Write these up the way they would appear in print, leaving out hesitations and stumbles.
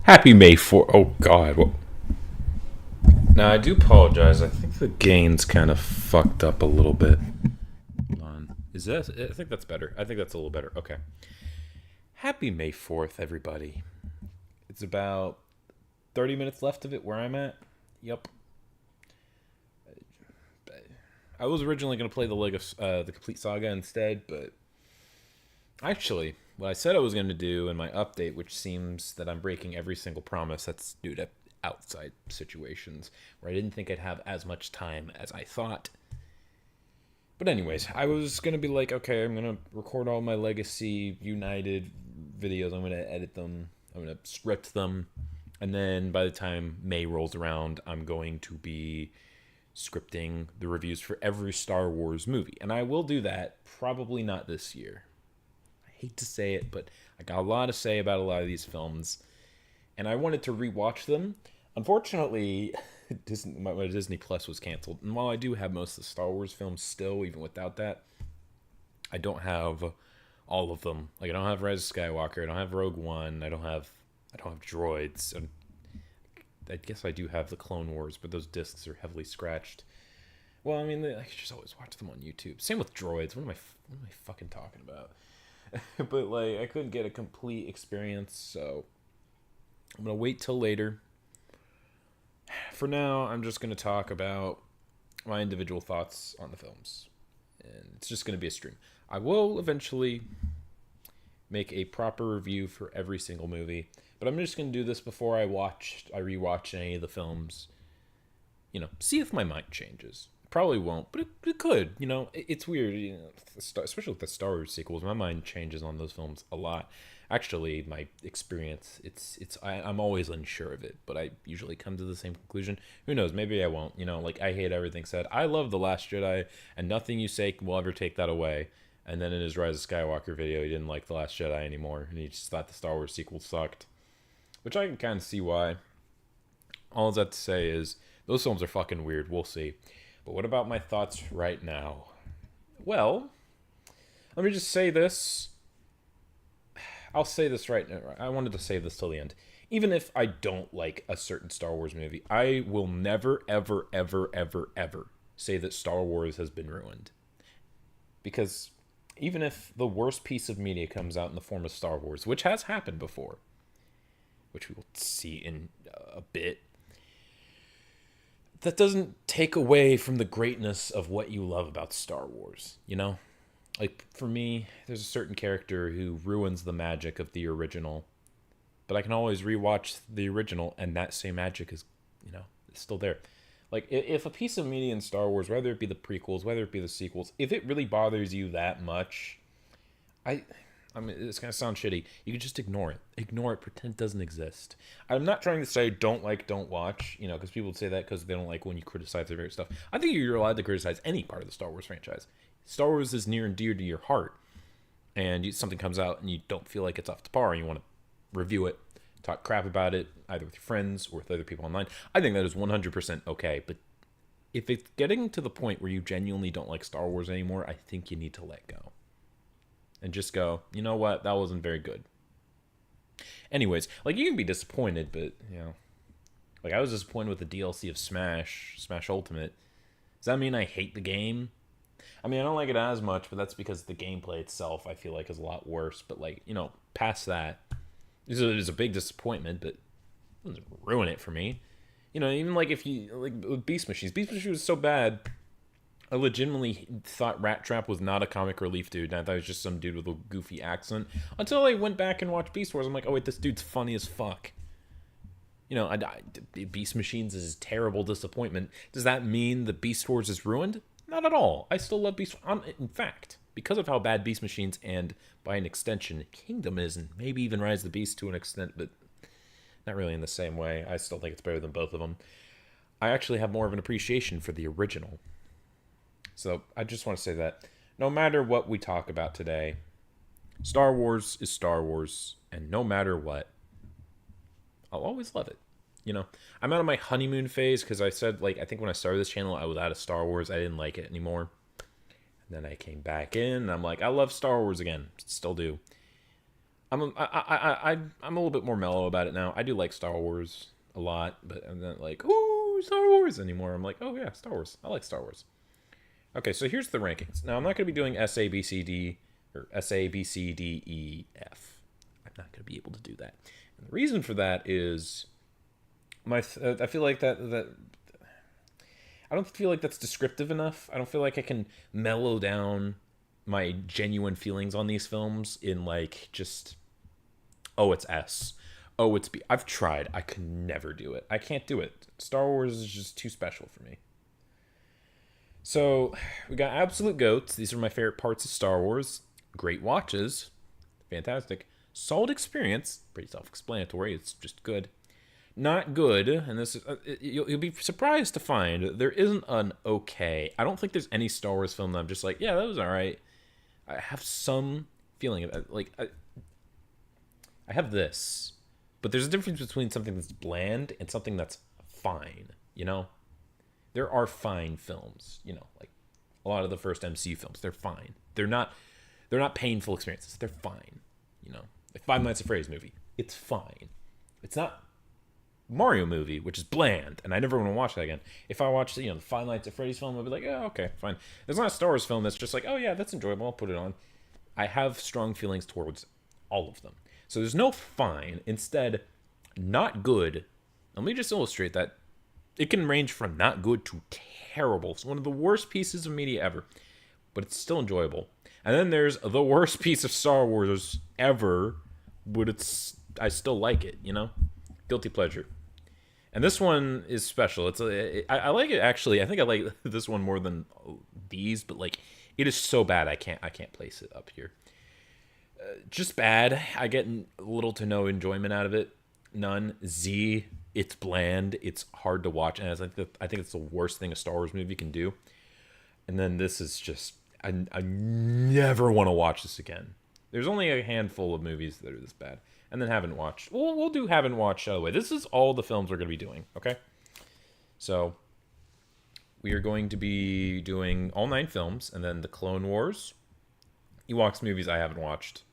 Happy May 4th. Oh, God. Now, I do apologize. I think the gain's kind of fucked up a little bit. Hold on. Is that? I think that's better. I think that's a little better. Okay. Happy May 4th, everybody. It's about 30 minutes left of it where I'm at. Yep. I was originally going to play the Lego, the Complete Saga instead, but actually, what I said I was going to do in my update, which seems that I'm breaking every single promise, that's due to outside situations where I didn't think I'd have as much time as I thought. But anyways, I was going to be like, okay, I'm going to record all my Legacy United videos. I'm going to edit them. I'm going to script them. And then by the time May rolls around, I'm going to be scripting the reviews for every Star Wars movie. And I will do that, probably not this year. I hate to say it, but I got a lot to say about a lot of these films. And I wanted to rewatch them. Unfortunately, my Disney Plus was canceled. And while I do have most of the Star Wars films still, even without that, I don't have all of them. Like, I don't have Rise of Skywalker. I don't have Rogue One. I don't have Droids. And I guess I do have the Clone Wars, but those discs are heavily scratched. Well, I mean, I just always watch them on YouTube. Same with Droids. What am I fucking talking about? But like, I couldn't get a complete experience, so I'm gonna wait till later. For now, I'm just gonna talk about my individual thoughts on the films, and it's just gonna be a stream. I will eventually make a proper review for every single movie, but I'm just gonna do this before I rewatch any of the films. You know, see if my mind changes. Probably won't, but it could. You know, it's weird. You know, especially with the Star Wars sequels, my mind changes on those films a lot. Actually, my experience, I'm always unsure of it, but I usually come to the same conclusion. Who knows? Maybe I won't. You know, like, I hate everything said. I love The Last Jedi, and nothing you say will ever take that away. And then in his Rise of Skywalker video, he didn't like The Last Jedi anymore, and he just thought the Star Wars sequel sucked. Which I can kind of see why. All I have to say is, those films are fucking weird. We'll see. But what about my thoughts right now? Well, let me just say this. I'll say this right now. I wanted to say this till the end. Even if I don't like a certain Star Wars movie, I will never, ever, ever, ever, ever say that Star Wars has been ruined. Because even if the worst piece of media comes out in the form of Star Wars, which has happened before, which we will see in a bit, that doesn't take away from the greatness of what you love about Star Wars, you know? Like, for me, there's a certain character who ruins the magic of the original, but I can always rewatch the original, and that same magic is, you know, it's still there. Like, if a piece of media in Star Wars, whether it be the prequels, whether it be the sequels, if it really bothers you that much, I mean, it's going to sound shitty. You can just ignore it. Ignore it. Pretend it doesn't exist. I'm not trying to say don't watch, you know, because people would say that because they don't like when you criticize their favorite stuff. I think you're allowed to criticize any part of the Star Wars franchise. Star Wars is near and dear to your heart. And something comes out and you don't feel like it's up to par and you want to review it, talk crap about it, either with your friends or with other people online. I think that is 100% okay. But if it's getting to the point where you genuinely don't like Star Wars anymore, I think you need to let go. And just go, you know what, that wasn't very good. Anyways, like, you can be disappointed, but, you know, like, I was disappointed with the DLC of Smash Ultimate. Does that mean I hate the game? I mean, I don't like it as much, but that's because the gameplay itself, I feel like, is a lot worse. But, like, you know, past that, it was a big disappointment, but it doesn't ruin it for me. You know, even, like, if you, like, with Beast Machines was so bad, I legitimately thought Rat Trap was not a comic relief dude, and I thought it was just some dude with a goofy accent. Until I went back and watched Beast Wars, I'm like, oh wait, this dude's funny as fuck. You know, Beast Machines is a terrible disappointment. Does that mean the Beast Wars is ruined? Not at all. I still love Beast Wars. In fact, because of how bad Beast Machines and, by an extension, Kingdom is, and maybe even Rise of the Beast to an extent, but not really in the same way. I still think it's better than both of them. I actually have more of an appreciation for the original. So I just want to say that no matter what we talk about today, Star Wars is Star Wars, and no matter what, I'll always love it. You know, I'm out of my honeymoon phase because I said, like, I think when I started this channel, I was out of Star Wars. I didn't like it anymore. And then I came back in, and I'm like, I love Star Wars again. Still do. I'm a little bit more mellow about it now. I do like Star Wars a lot, but I'm not like, ooh, Star Wars anymore. I'm like, oh yeah, Star Wars. I like Star Wars. Okay, so here's the rankings. Now I'm not going to be doing S A B C D or S A B C D E F. I'm not going to be able to do that. And the reason for that is I feel like that I don't feel like that's descriptive enough. I don't feel like I can mellow down my genuine feelings on these films in like just, oh, it's S. Oh, it's B. I've tried. I can never do it. I can't do it. Star Wars is just too special for me. So, we got absolute goats. These are my favorite parts of Star Wars. Great watches. Fantastic. Solid experience. Pretty self-explanatory. It's just good. Not good, and this is, you'll be surprised to find there isn't an okay. I don't think there's any Star Wars film that I'm just like, yeah, that was all right. I have some feeling of it. Like, I have this, but there's a difference between something that's bland and something that's fine, you know? There are fine films, you know, like a lot of the first MCU films, they're fine. They're not painful experiences. They're fine, you know? Like Five Nights at Freddy's movie, it's fine. It's not Mario movie, which is bland, and I never want to watch that again. If I watch, the Five Nights at Freddy's film, I'll be like, oh, okay, fine. There's not a Star Wars film that's just like, oh yeah, that's enjoyable, I'll put it on. I have strong feelings towards all of them. So there's no fine. Instead, not good. Let me just illustrate that. It can range from not good to terrible. It's one of the worst pieces of media ever, but it's still enjoyable. And then there's the worst piece of Star Wars ever, but I still like it, Guilty pleasure. And this one is special. I like it actually. I think I like this one more than these, but like it is so bad I can't place it up here. Just bad. I get little to no enjoyment out of it. None. Z. It's bland. It's hard to watch, and I think it's the worst thing a Star Wars movie can do. And then this is just I never want to watch this again. There's only a handful of movies that are this bad. And then haven't watched. We'll do haven't watched out of the way. This is all the films we're going to be doing, okay? So, we are going to be doing all 9 films, and then the Clone Wars, Ewoks movies I haven't watched.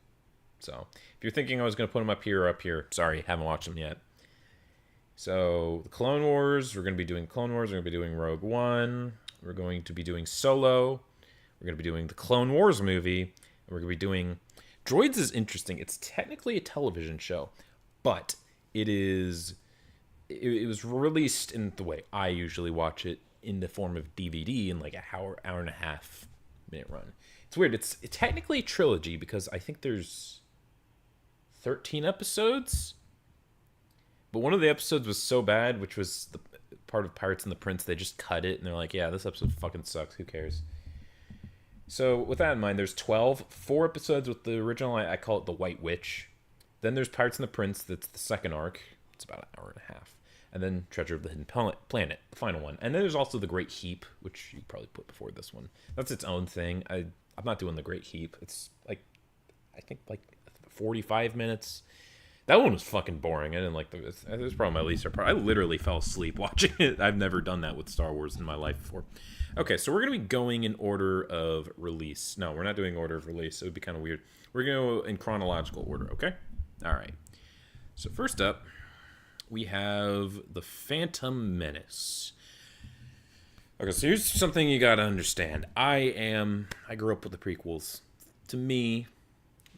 So, if you're thinking I was going to put them up here or up here, sorry, haven't watched them yet. So, the Clone Wars, we're going to be doing Clone Wars, we're going to be doing Rogue One, we're going to be doing Solo, we're going to be doing the Clone Wars movie, and we're going to be doing... Droids is interesting. It's technically a television show, but it was released in the way I usually watch it, in the form of DVD in like an hour and a half minute run. It's weird. It's technically a trilogy because I think there's 13 episodes, but one of the episodes was so bad, which was the part of Pirates and the Prince, they just cut it and they're like, yeah, this episode fucking sucks. Who cares? So, with that in mind, there's 4 episodes with the original, I call it The White Witch. Then there's Pirates and the Prince, that's the second arc. It's about an hour and a half. And then Treasure of the Hidden Planet, the final one. And then there's also The Great Heap, which you probably put before this one. That's its own thing. I'm not doing The Great Heap. It's like, I think like 45 minutes. That one was fucking boring. I didn't like it was probably my least favorite part. I literally fell asleep watching it. I've never done that with Star Wars in my life before. Okay, so we're going to be going in order of release. No, we're not doing order of release. It would be kind of weird. We're going to go in chronological order, okay? All right. So first up, we have The Phantom Menace. Okay, so here's something you got to understand. I grew up with the prequels. To me,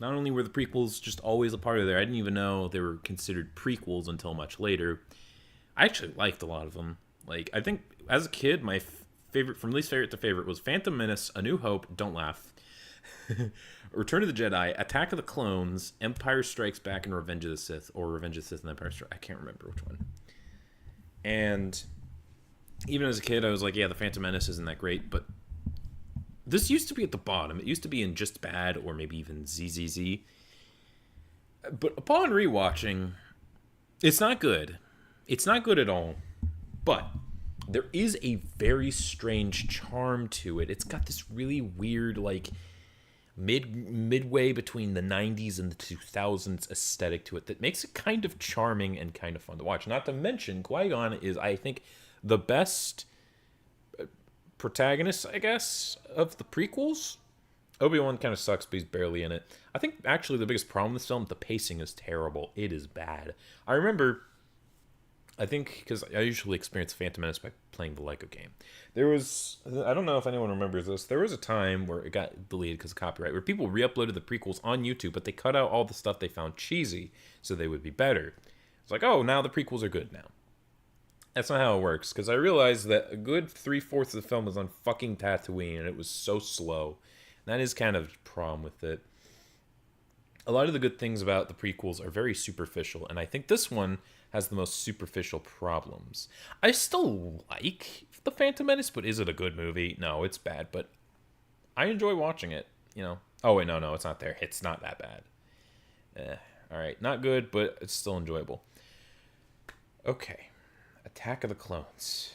not only were the prequels just always a part of there, I didn't even know they were considered prequels until much later. I actually liked a lot of them. Like, I think as a kid, my favorite, from least favorite to favorite, was Phantom Menace, A New Hope, don't laugh, Return of the Jedi, Attack of the Clones, Empire Strikes Back, and Revenge of the Sith, or Revenge of the Sith and Empire Strikes. I can't remember which one. And even as a kid, I was like, yeah, the Phantom Menace isn't that great, but this used to be at the bottom. It used to be in Just Bad, or maybe even ZZZ. But upon rewatching, it's not good. It's not good at all. But there is a very strange charm to it. It's got this really weird, like, midway between the 90s and the 2000s aesthetic to it that makes it kind of charming and kind of fun to watch. Not to mention, Qui-Gon is, I think, the best protagonist, I guess, of the prequels. Obi-Wan kind of sucks, but he's barely in it. I think actually the biggest problem with this film, the pacing is terrible. It is bad. I remember, I think, because I usually experience Phantom Menace by playing the Lego game. There was, I don't know if anyone remembers this, there was a time where it got deleted because of copyright, where people re-uploaded the prequels on YouTube, but they cut out all the stuff they found cheesy, so they would be better. It's like, oh, now the prequels are good now. That's not how it works, because I realized that a good 3/4 of the film was on fucking Tatooine, and it was so slow. And that is kind of a problem with it. A lot of the good things about the prequels are very superficial, and I think this one has the most superficial problems. I still like The Phantom Menace, but is it a good movie? No, it's bad, but I enjoy watching it, you know. Oh, wait, no, it's not there. It's not that bad. Alright, not good, but it's still enjoyable. Okay. Attack of the Clones.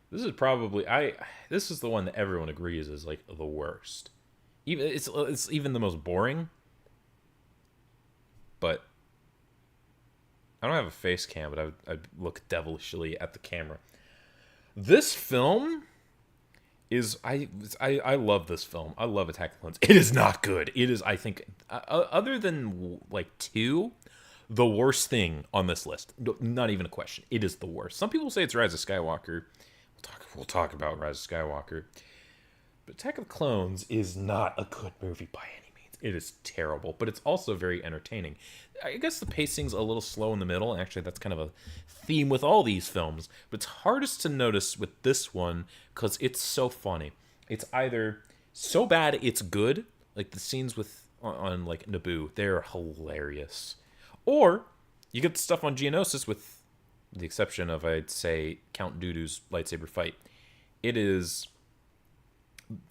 This is probably this is the one that everyone agrees is like the worst. Even it's even the most boring. But I don't have a face cam, but I look devilishly at the camera. This film is I love this film. I love Attack of the Clones. It is not good. It is, I think, other than like 2, the worst thing on this list. Not even a question. It is the worst. Some people say it's Rise of Skywalker. We'll talk about Rise of Skywalker. But Attack of the Clones is not a good movie by any means. It is terrible, but it's also very entertaining. I guess the pacing's a little slow in the middle, and actually that's kind of a theme with all these films. But it's hardest to notice with this one because it's so funny. It's either so bad it's good, like the scenes with on like Naboo, they're hilarious. Or you get the stuff on Geonosis with the exception of, I'd say, Count Dooku's lightsaber fight. It is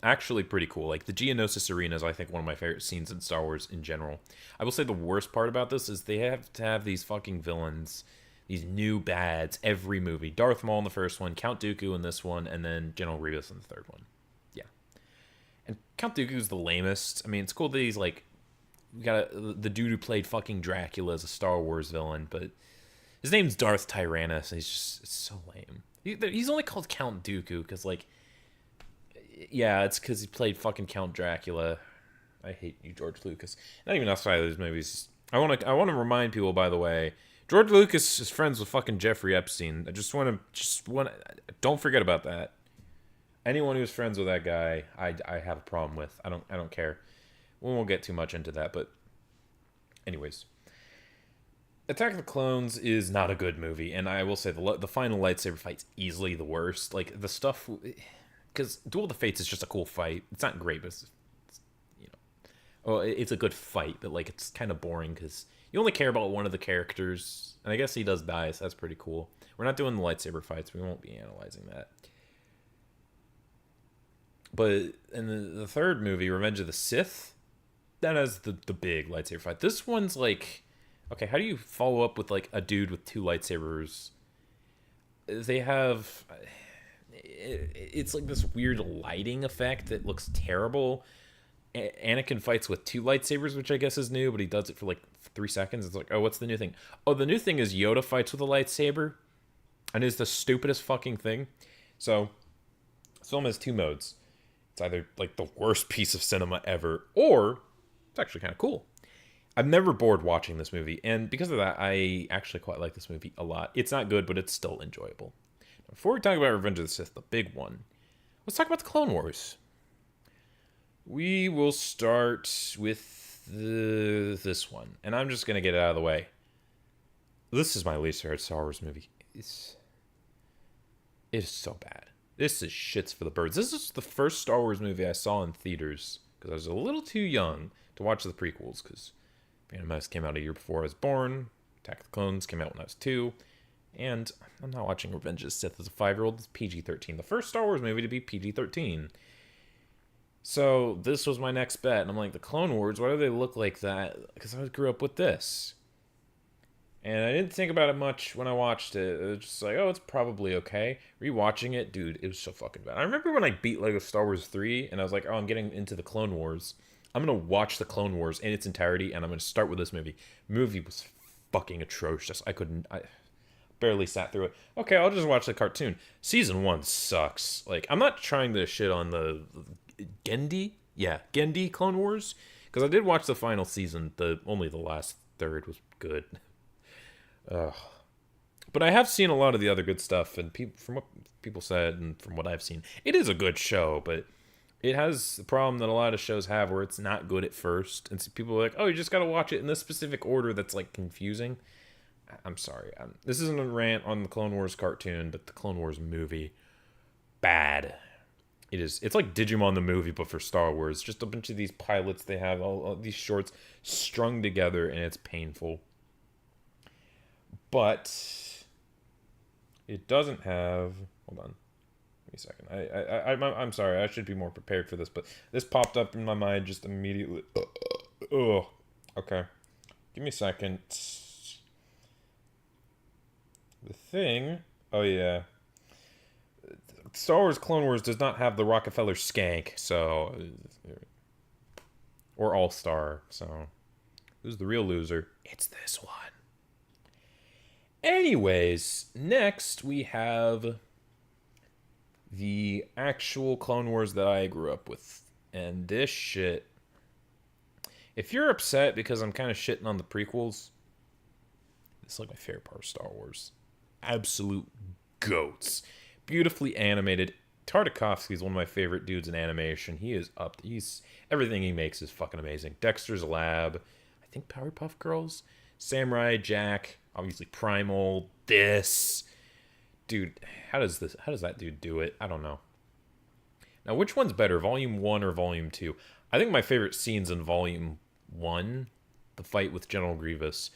actually pretty cool. Like, the Geonosis arena is, I think, one of my favorite scenes in Star Wars in general. I will say the worst part about this is they have to have these fucking villains, these new bads, every movie. Darth Maul in the first one, Count Dooku in this one, and then General Grievous in the third one. Yeah. And Count Dooku's the lamest. I mean, it's cool that he's, like, the dude who played fucking Dracula as a Star Wars villain, but his name's Darth Tyrannus, and it's so lame. He's only called Count Dooku because, like, yeah, it's because he played fucking Count Dracula. I hate you, George Lucas. Not even outside of those movies. I want to remind people, by the way, George Lucas is friends with fucking Jeffrey Epstein. I just want don't forget about that. Anyone who's friends with that guy, I have a problem with. I don't care. We won't get too much into that, but anyways. Attack of the Clones is not a good movie, and I will say the final lightsaber fight's easily the worst. Like, the stuff, because Duel of the Fates is just a cool fight. It's not great, but it's you know, well, it's a good fight, but like it's kind of boring because you only care about one of the characters, and I guess he does die, so that's pretty cool. We're not doing the lightsaber fights. We won't be analyzing that. But in the third movie, Revenge of the Sith, that has the big lightsaber fight. This one's like, okay, how do you follow up with, like, a dude with 2 lightsabers? They have... It's like this weird lighting effect that looks terrible. Anakin fights with 2 lightsabers, which I guess is new, but he does it for, like, 3 seconds. It's like, oh, what's the new thing? Oh, the new thing is Yoda fights with a lightsaber, and is the stupidest fucking thing. So, this film has 2 modes. It's either, like, the worst piece of cinema ever, or it's actually kind of cool. I'm never bored watching this movie, and because of that, I actually quite like this movie a lot. It's not good, but it's still enjoyable. Before we talk about Revenge of the Sith, the big one, let's talk about the Clone Wars. We will start with this one, and I'm just going to get it out of the way. This is my least favorite Star Wars movie. It is so bad. This is shits for the birds. This is the first Star Wars movie I saw in theaters, because I was a little too young to watch the prequels, because Phantom Menace came out a year before I was born. Attack of the Clones came out when I was 2. And I'm not watching Revenge of the Sith as a 5-year-old. It's PG-13. The first Star Wars movie to be PG-13. So this was my next bet. And I'm like, the Clone Wars, why do they look like that? Because I grew up with this. And I didn't think about it much when I watched it. It was just like, oh, it's probably okay. Rewatching it, dude, it was so fucking bad. I remember when I beat Lego Star Wars 3, and I was like, oh, I'm getting into the Clone Wars. I'm going to watch the Clone Wars in its entirety, and I'm going to start with this movie. The movie was fucking atrocious. Barely sat through it. Okay, I'll just watch the cartoon. Season 1 sucks. Like, I'm not trying to shit on the Gendy? Yeah, Gendy Clone Wars. Because I did watch the final season. Only the last third was good. Ugh. But I have seen a lot of the other good stuff, and from what people said and from what I've seen, it is a good show, but it has the problem that a lot of shows have where it's not good at first. And so people are like, oh, you just got to watch it in this specific order that's like confusing. I'm sorry. This isn't a rant on the Clone Wars cartoon, but the Clone Wars movie, bad. It is. It's like Digimon the movie, but for Star Wars. Just a bunch of these pilots they have, all these shorts strung together, and it's painful. But it doesn't have. Hold on. Give me a second. I'm sorry. I should be more prepared for this, but this popped up in my mind just immediately. Oh. Okay. Give me a second. The thing. Oh yeah. Star Wars Clone Wars does not have the Rockefeller skank, so or All Star. So who's the real loser? It's this one. Anyways, next we have the actual Clone Wars that I grew up with, and this shit. If you're upset because I'm kind of shitting on the prequels, it's like my favorite part of Star Wars. Absolute goats. Beautifully animated. Tartakovsky is one of my favorite dudes in animation. He is up. Everything he makes is fucking amazing. Dexter's Lab, I think Powerpuff Girls, Samurai Jack, obviously Primal. This dude, how does that dude do it? I don't know. Now, which one's better, Volume 1 or Volume 2? I think my favorite scene's in Volume 1, the fight with General Grievous.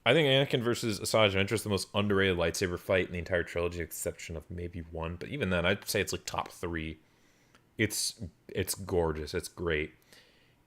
I think Anakin versus Asajj Ventress is the most underrated lightsaber fight in the entire trilogy, exception of maybe 1. But even then, I'd say it's like top 3. It's gorgeous. It's great.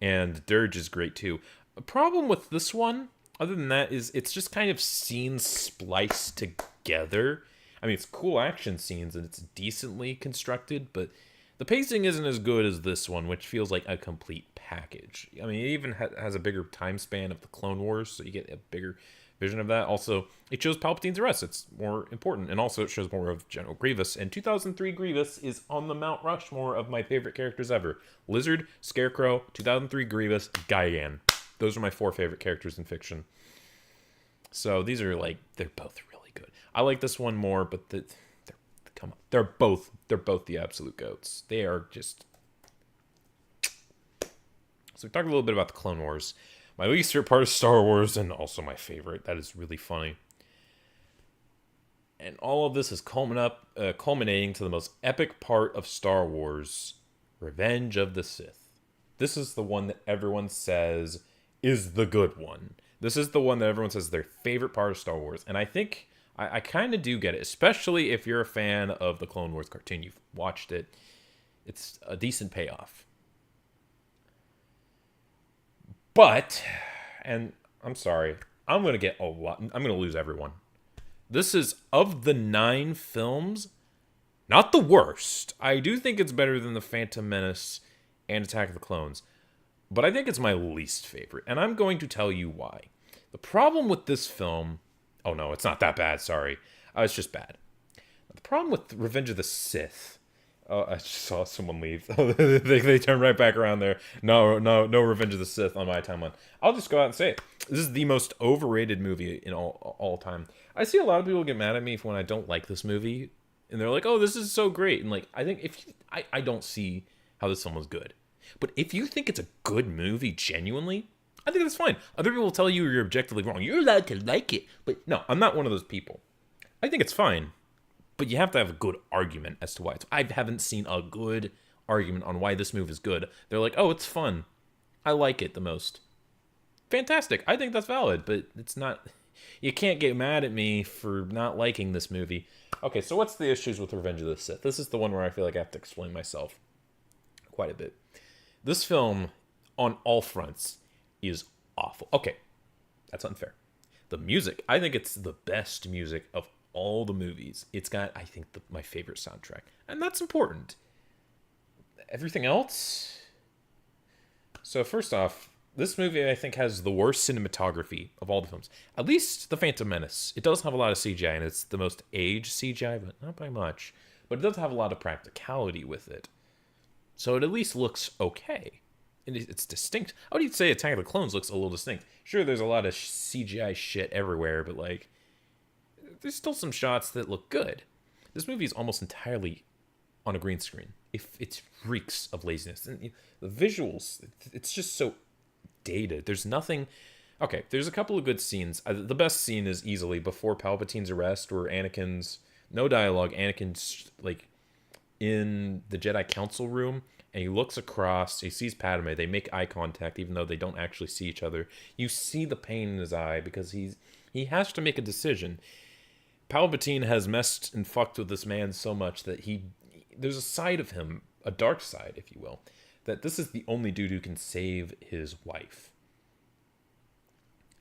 And Dirge is great too. A problem with this one, other than that, is it's just kind of scenes spliced together. I mean, it's cool action scenes and it's decently constructed, but the pacing isn't as good as this one, which feels like a complete package. I mean, it even has a bigger time span of the Clone Wars, so you get a bigger vision of that. Also, it shows Palpatine's arrest. It's more important. And also, it shows more of General Grievous. And 2003 Grievous is on the Mount Rushmore of my favorite characters ever. Lizard, Scarecrow, 2003 Grievous, Guyan. Those are my 4 favorite characters in fiction. So these are like, they're both really good. I like this one more, but they're both the absolute goats. They are just... So we talked a little bit about the Clone Wars. My least favorite part of Star Wars, and also my favorite. That is really funny. And all of this is culminating to the most epic part of Star Wars, Revenge of the Sith. This is the one that everyone says is the good one. This is the one that everyone says is their favorite part of Star Wars. And I think I kind of do get it, especially if you're a fan of the Clone Wars cartoon. You've watched it. It's a decent payoff. But, and I'm sorry, I'm going to get a lot, I'm going to lose everyone. This is, of the 9 films, not the worst. I do think it's better than The Phantom Menace and Attack of the Clones. But I think it's my least favorite, and I'm going to tell you why. The problem with this film, oh no, it's not that bad, sorry. It's just bad. The problem with Revenge of the Sith, I just saw someone leave. they turned right back around there. No Revenge of the Sith on my timeline. I'll just go out and say it. This is the most overrated movie in all time. I see a lot of people get mad at me when I don't like this movie, and they're like, "Oh, this is so great." And like, I think I don't see how this film was good. But if you think it's a good movie genuinely, I think that's fine. Other people will tell you you're objectively wrong. You're allowed to like it. But no, I'm not one of those people. I think it's fine. But you have to have a good argument as to why. I haven't seen a good argument on why this movie is good. They're like, oh, it's fun. I like it the most. Fantastic. I think that's valid, but it's not... You can't get mad at me for not liking this movie. Okay, so what's the issues with Revenge of the Sith? This is the one where I feel like I have to explain myself quite a bit. This film, on all fronts, is awful. Okay, that's unfair. The music, I think it's the best music of all the movies. It's got, I think, my favorite soundtrack. And that's important. Everything else? So first off, This movie, I think, has the worst cinematography of all the films. At least The Phantom Menace. It does have a lot of CGI, and it's the most aged CGI, but not by much. But it does have a lot of practicality with it. So it at least looks okay. And it's distinct. I would even say Attack of the Clones looks a little distinct. Sure, there's a lot of CGI shit everywhere, but, like, there's still some shots that look good. This movie is almost entirely on a green screen. If it reeks of laziness. And the visuals, it's just so dated. There's nothing. Okay, there's a couple of good scenes. The best scene is easily before Palpatine's arrest, where Anakin's no dialogue. Anakin's like in the Jedi Council room, and he looks across. He sees Padme. They make eye contact, even though they don't actually see each other. You see the pain in his eye because he has to make a decision. Palpatine has messed and fucked with this man so much that there's a side of him, a dark side, if you will, that this is the only dude who can save his wife.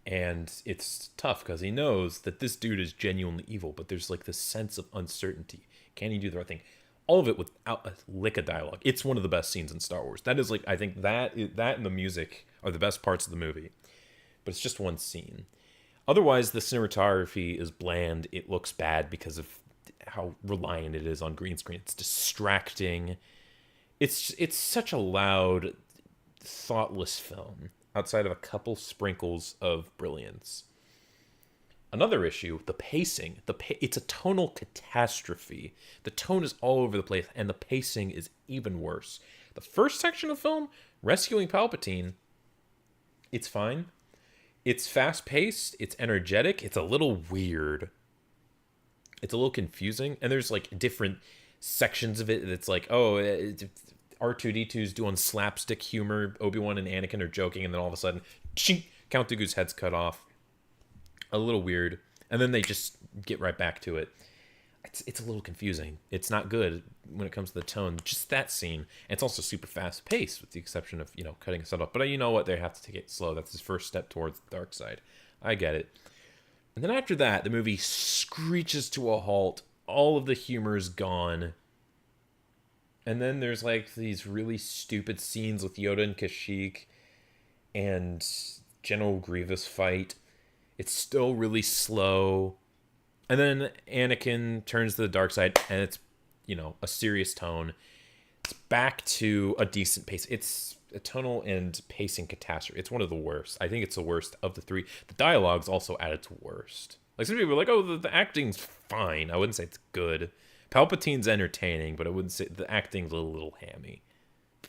And it's tough because he knows that this dude is genuinely evil, but there's like this sense of uncertainty. Can he do the right thing? All of it without a lick of dialogue. It's one of the best scenes in Star Wars. That is like, I think that and the music are the best parts of the movie. But it's just one scene. Otherwise, the cinematography is bland. It looks bad because of how reliant it is on green screen. It's distracting. It's such a loud, thoughtless film outside of a couple sprinkles of brilliance. Another issue, the pacing. It's a tonal catastrophe. The tone is all over the place, and the pacing is even worse. The first section of the film, rescuing Palpatine, it's fine. It's fast-paced, it's energetic, it's a little weird. It's a little confusing, and there's like different sections of it that's like, oh, R2-D2's doing slapstick humor, Obi-Wan and Anakin are joking, and then all of a sudden, chink, Count Dooku's head's cut off. A little weird, and then they just get right back to it. It's a little confusing. It's not good when it comes to the tone. Just that scene. And it's also super fast-paced, with the exception of, cutting a set up. But you know what? They have to take it slow. That's his first step towards the dark side. I get it. And then after that, the movie screeches to a halt. All of the humor is gone. And then there's, like, these really stupid scenes with Yoda and Kashyyyk and General Grievous fight. It's still really slow. And then Anakin turns to the dark side, and it's, a serious tone. It's back to a decent pace. It's a tonal and pacing catastrophe. It's one of the worst. I think it's the worst of the three. The dialogue's also at its worst. Like, some people are like, oh, the acting's fine. I wouldn't say it's good. Palpatine's entertaining, but I wouldn't say the acting's a little hammy.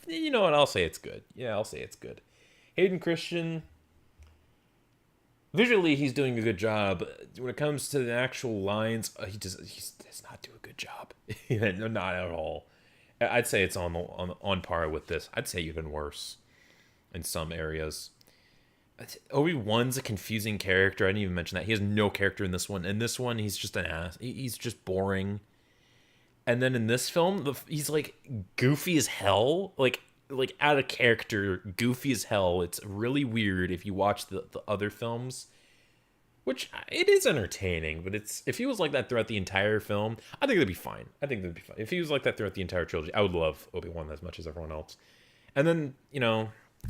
You know what? I'll say it's good. Yeah, I'll say it's good. Hayden Christensen, visually, he's doing a good job. When it comes to the actual lines, he does not do a good job. Not at all. I'd say it's on par with this. I'd say even worse in some areas. Obi-Wan's a confusing character. I didn't even mention that. He has no character in this one. In this one, he's just an ass. He's just boring. And then in this film, he's like goofy as hell. Like out of character, goofy as hell. It's really weird if you watch the other films, which it is entertaining, but if he was like that throughout the entire film, I think it'd be fine. If he was like that throughout the entire trilogy, I would love Obi-Wan as much as everyone else. And then,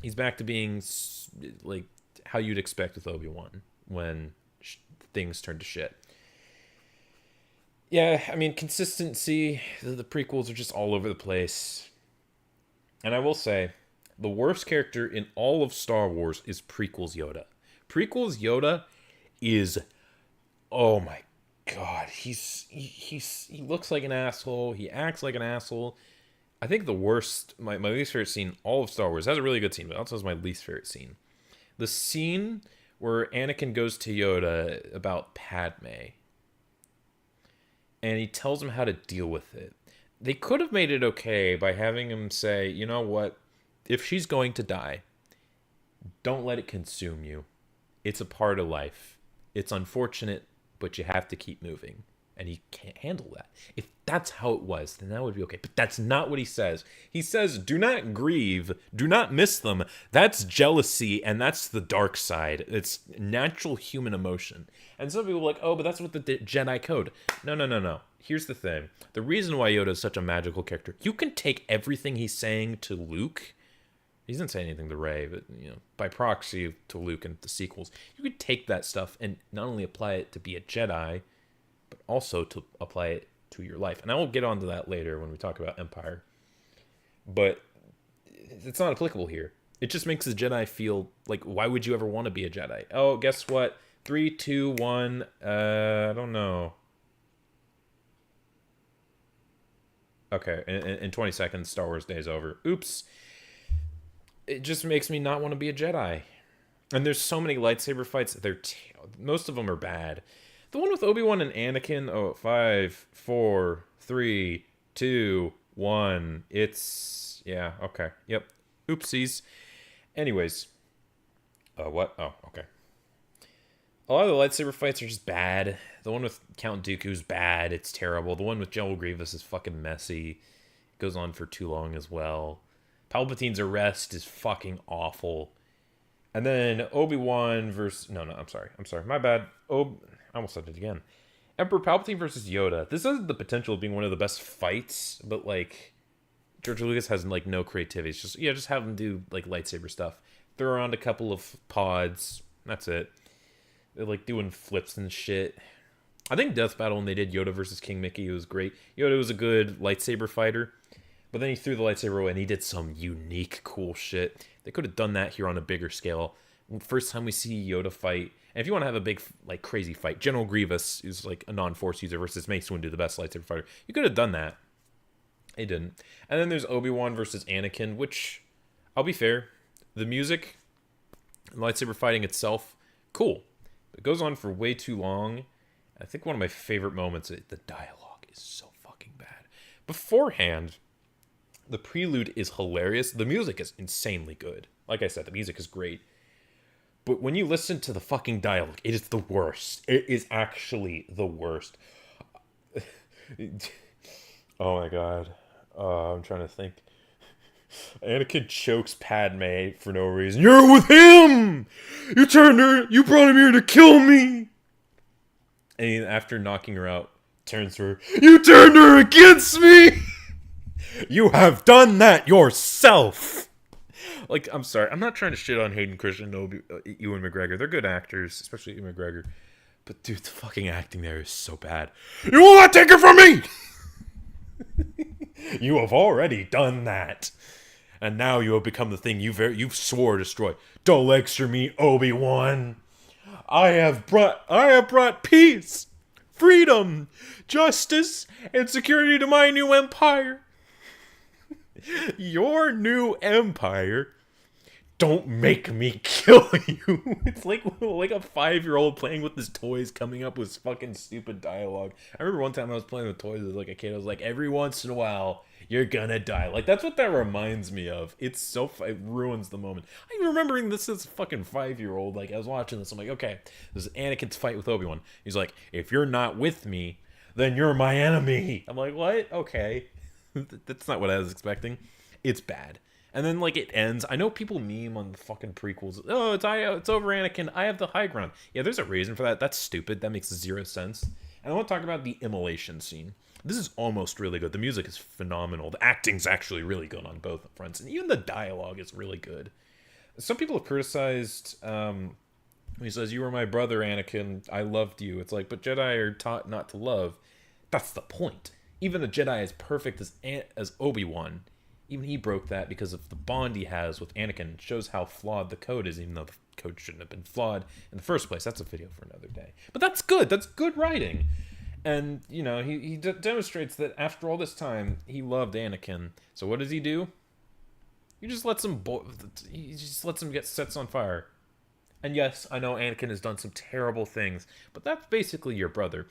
he's back to being like how you'd expect with Obi-Wan when things turn to shit. Yeah, I mean, consistency, the prequels are just all over the place. And I will say, the worst character in all of Star Wars is Prequels Yoda. Prequels Yoda is, oh my god, he looks like an asshole. He acts like an asshole. I think the worst, my least favorite scene, all of Star Wars, has a really good scene, but also is my least favorite scene. The scene where Anakin goes to Yoda about Padme, and he tells him how to deal with it. They could have made it okay by having him say, you know what, if she's going to die, don't let it consume you. It's a part of life. It's unfortunate, but you have to keep moving. And he can't handle that. If that's how it was, then that would be okay. But that's not what he says. He says, do not grieve. Do not miss them. That's jealousy, and that's the dark side. It's natural human emotion. And some people are like, oh, but that's what the Jedi code. No. Here's the thing. The reason why Yoda is such a magical character, you can take everything he's saying to Luke He doesn't say anything to Rey, but by proxy to Luke and the sequels, you could take that stuff and not only apply it to be a Jedi, but also to apply it to your life. And I will get onto that later when we talk about Empire. But it's not applicable here. It just makes the Jedi feel like, why would you ever want to be a Jedi? Oh, guess what? 3, 2, 1. I don't know. Okay, in 20 seconds, Star Wars Day is over. Oops. It just makes me not want to be a Jedi. And there's so many lightsaber fights. Most of them are bad. The one with Obi-Wan and Anakin. Oh, 5, 4, 3, 2, 1. It's... yeah, okay. Yep. Oopsies. Anyways. What? Oh, okay. A lot of the lightsaber fights are just bad. The one with Count Dooku's bad. It's terrible. The one with General Grievous is fucking messy. It goes on for too long as well. Palpatine's arrest is fucking awful. And then Obi-Wan versus... No, I'm sorry. My bad. I almost said it again. Emperor Palpatine versus Yoda. This has the potential of being one of the best fights, but, like, George Lucas has, like, no creativity. It's just have him do, like, lightsaber stuff. Throw around a couple of pods. That's it. They're, like, doing flips and shit. I think Death Battle, when they did Yoda versus King Mickey, it was great. Yoda was a good lightsaber fighter. But then he threw the lightsaber away and he did some unique, cool shit. They could have done that here on a bigger scale. First time we see Yoda fight. And if you want to have a big, like, crazy fight, General Grievous, who's, like, a non-Force user versus Mace Windu, the best lightsaber fighter. You could have done that. They didn't. And then there's Obi-Wan versus Anakin, which, I'll be fair, the music, lightsaber fighting itself, cool. It goes on for way too long. I think one of my favorite moments, the dialogue is so fucking bad. Beforehand... the prelude is hilarious. The music is insanely good. Like I said, the music is great. But when you listen to the fucking dialogue, it is the worst. It is actually the worst. Oh my god. I'm trying to think. Anakin chokes Padme for no reason. You're with him! You brought him here to kill me! And after knocking her out, turns to her. You turned her against me! You have done that yourself! Like, I'm sorry. I'm not trying to shit on Hayden Christensen and Ewan McGregor. They're good actors, especially Ewan McGregor. But, dude, the fucking acting there is so bad. You will not take it from me! You have already done that. And now you have become the thing you swore to destroy. Don't lecture me, Obi-Wan. I have brought peace, freedom, justice, and security to my new empire. Your new empire? Don't make me kill you. It's like a 5-year-old playing with his toys, coming up with fucking stupid dialogue. I remember one time I was playing with toys as like a kid. I was like, every once in a while, you're gonna die. Like, that's what that reminds me of. It's so... it ruins the moment. I'm remembering this as a fucking 5-year-old. Like, I was watching this. I'm like, okay, this is Anakin's fight with Obi-Wan. He's like, if you're not with me, then you're my enemy. I'm like, what? Okay. That's not what I was expecting. It's bad. And then, like, it ends. I know people meme on the fucking prequels. Oh, it's over, Anakin. I have the high ground. Yeah, there's a reason for that. That's stupid. That makes zero sense. And I want to talk about the immolation scene. This is almost really good. The music is phenomenal. The acting's actually really good on both fronts. And even the dialogue is really good. Some people have criticized... he says, you were my brother, Anakin. I loved you. It's like, but Jedi are taught not to love. That's the point. Even a Jedi as perfect as Obi-Wan, even he broke that because of the bond he has with Anakin. It shows how flawed the code is, even though the code shouldn't have been flawed in the first place. That's a video for another day. But that's good. That's good writing. And, you know, he demonstrates that after all this time, he loved Anakin. So what does he do? He just lets him get sets on fire. And yes, I know Anakin has done some terrible things, but that's basically your brother.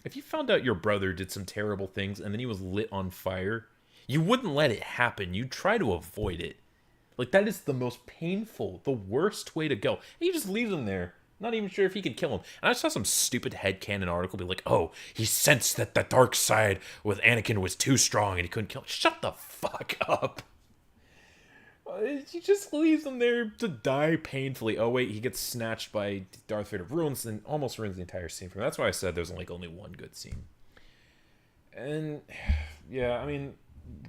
If you found out your brother did some terrible things and then he was lit on fire, you wouldn't let it happen. You'd try to avoid it. Like, that is the most painful, the worst way to go. And he just leaves him there, not even sure if he could kill him. And I saw some stupid headcanon article be like, oh, he sensed that the dark side with Anakin was too strong and he couldn't kill him. Shut the fuck up. He just leaves him there to die painfully. Oh, wait, he gets snatched by Darth Vader. Ruins and almost ruins the entire scene for him. That's why I said there's like only one good scene. And, yeah, I mean,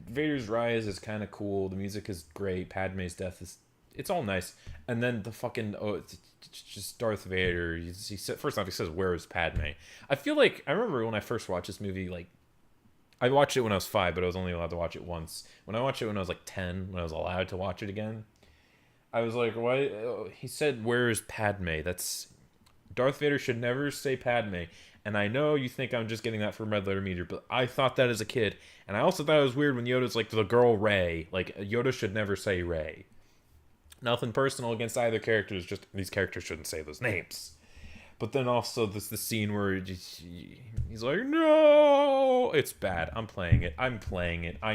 Vader's rise is kind of cool. The music is great. Padme's death is, it's all nice. And then the fucking, oh, it's just Darth Vader. He said, first off, he says, "Where is Padme?" I feel like I remember when I first watched this movie. Like, I watched it when I was 5, but I was only allowed to watch it once. When I watched it when I was like 10, when I was allowed to watch it again, I was like, "Why?" He said, "Where is Padme?" That's Darth Vader should never say Padme. And I know you think I'm just getting that from Red Letter Media, but I thought that as a kid. And I also thought it was weird when Yoda's like, the girl Rey. Like, Yoda should never say Rey. Nothing personal against either character, just these characters shouldn't say those names. But then also this the scene where he's like, "No!" It's bad. I'm playing it. I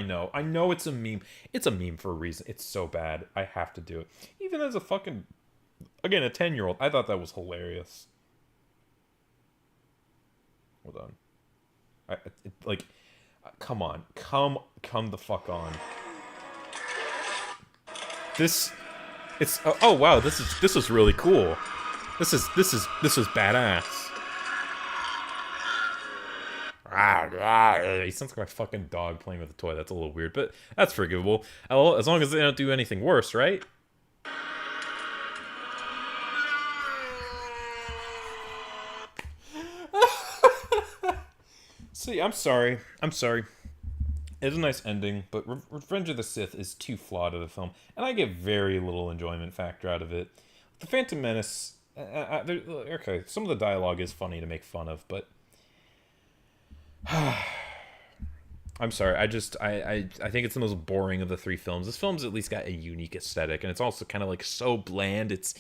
know it's a meme. It's a meme for a reason. It's so bad. I have to do it. Even as a fucking, again, a 10-year-old, I thought that was hilarious. Hold on. Come on. Come the fuck on. This, it's, oh wow, this is really cool. This is badass. He sounds like my fucking dog playing with a toy. That's a little weird, but that's forgivable. As long as they don't do anything worse, right? See, I'm sorry. It's a nice ending, but Revenge of the Sith is too flawed of a film, and I get very little enjoyment factor out of it. The Phantom Menace, okay, some of the dialogue is funny to make fun of, but I'm sorry. I think it's the most boring of the 3 films. This film's at least got a unique aesthetic, and it's also kind of like so bland. It's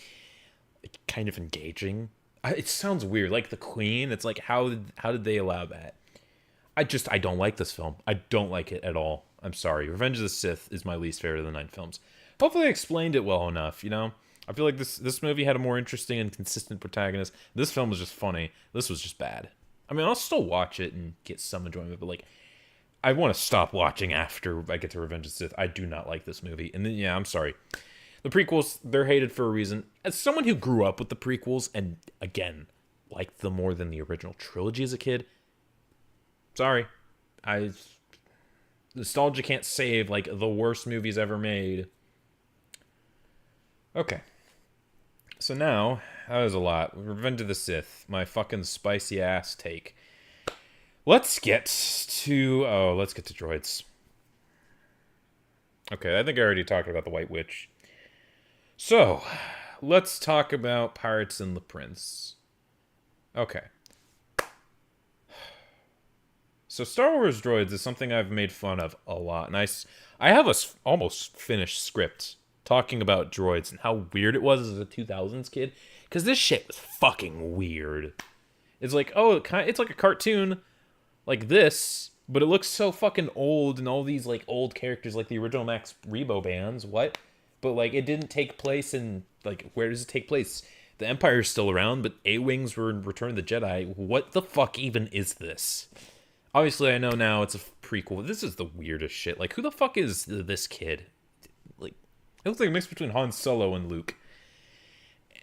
kind of engaging. It sounds weird, like the Queen. It's like how did they allow that? I don't like this film. I don't like it at all. I'm sorry. Revenge of the Sith is my least favorite of the 9 films. Hopefully I explained it well enough, you know? I feel like this movie had a more interesting and consistent protagonist. This film was just funny. This was just bad. I mean, I'll still watch it and get some enjoyment, but like, I want to stop watching after I get to Revenge of the Sith. I do not like this movie. And then, yeah, I'm sorry. The prequels, they're hated for a reason. As someone who grew up with the prequels and, again, liked them more than the original trilogy as a kid, sorry. Nostalgia can't save, like, the worst movies ever made. Okay. So now, that was a lot. Revenge of the Sith, my fucking spicy ass take. Let's get to droids. Okay, I think I already talked about the White Witch. So, let's talk about Pirates and the Prince. Okay. So Star Wars droids is something I've made fun of a lot. And I have a almost finished script talking about droids and how weird it was as a 2000s kid. Because this shit was fucking weird. It's like, oh, it's like a cartoon like this, but it looks so fucking old and all these like old characters like the original Max Rebo bands. What? But like it didn't take place in, like, where does it take place? The Empire's still around, but A-Wings were in Return of the Jedi. What the fuck even is this? Obviously, I know now it's a prequel. This is the weirdest shit. Like, who the fuck is this kid? Like, it looks like a mix between Han Solo and Luke.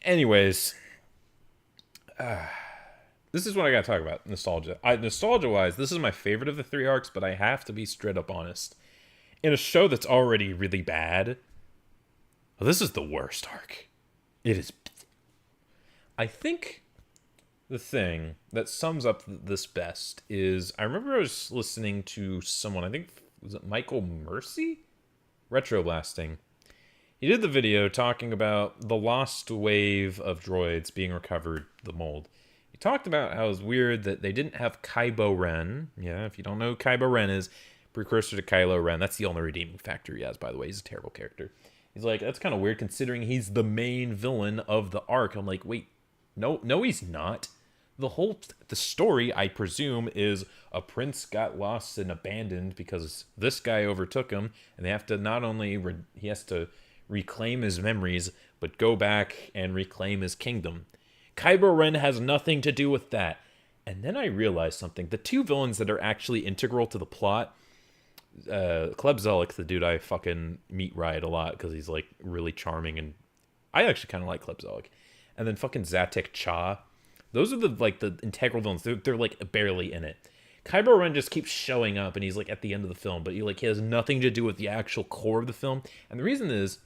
Anyways, this is what I gotta talk about. Nostalgia. Nostalgia-wise, this is my favorite of the 3 arcs, but I have to be straight up honest. In a show that's already really bad, well, this is the worst arc. It is. I think the thing that sums up this best is, I remember I was listening to someone, I think, was it Michael Mercy? Retroblasting. He did the video talking about the lost wave of droids being recovered, the mold. He talked about how it was weird that they didn't have Kylo Ren. Yeah, if you don't know who Kylo Ren is, precursor to Kylo Ren. That's the only redeeming factor he has, by the way. He's a terrible character. He's like, that's kind of weird considering he's the main villain of the arc. I'm like, wait, no, he's not. The story, I presume, is a prince got lost and abandoned because this guy overtook him, and they have to not only he has to reclaim his memories, but go back and reclaim his kingdom. Kylo Ren has nothing to do with that. And then I realized something. The 2 villains that are actually integral to the plot, Kleb Zelik, the dude I fucking meet ride a lot because he's like really charming, and I actually kind of like Kleb Zelik. And then fucking Zatek Cha. Those are the integral villains. They're like barely in it. Kylo Ren just keeps showing up, and he's like at the end of the film, but he has nothing to do with the actual core of the film. And the reason is,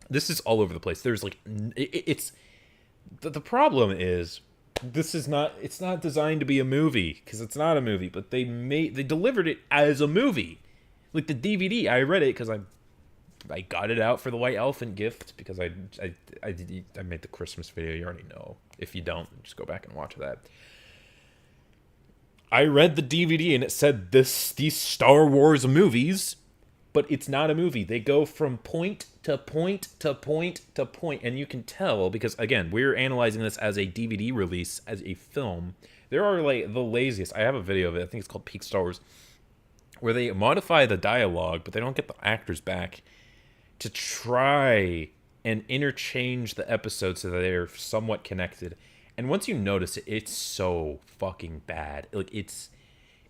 this is all over the place. There's like, it's the problem is, it's not designed to be a movie, because it's not a movie, but they delivered it as a movie. Like the DVD, I read it because I got it out for the White Elephant gift, because I made the Christmas video. You already know. If you don't, just go back and watch that. I read the DVD and it said these Star Wars movies, but it's not a movie. They go from point to point to point to point, and you can tell because, again, we're analyzing this as a DVD release, as a film. There are like the laziest. I have a video of it. I think it's called Peak Star Wars, where they modify the dialogue, but they don't get the actors back to try and interchange the episodes so that they're somewhat connected. And once you notice it, it's so fucking bad. Like it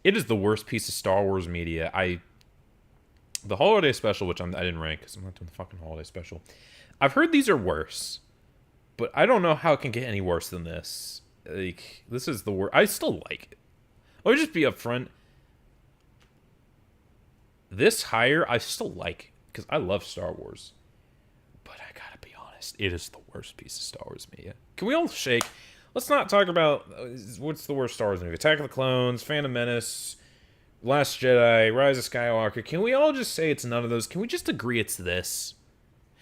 is the worst piece of Star Wars media. The holiday special, which I didn't rank because I'm not doing the fucking holiday special. I've heard these are worse, but I don't know how it can get any worse than this. Like, this is the worst. I still like it. Let me just be upfront. This higher, I still like it because I love Star Wars. But I gotta be honest, it is the worst piece of Star Wars media. Can we all shake? Let's not talk about what's the worst Star Wars movie. Attack of the Clones, Phantom Menace, Last Jedi, Rise of Skywalker. Can we all just say it's none of those? Can we just agree it's this?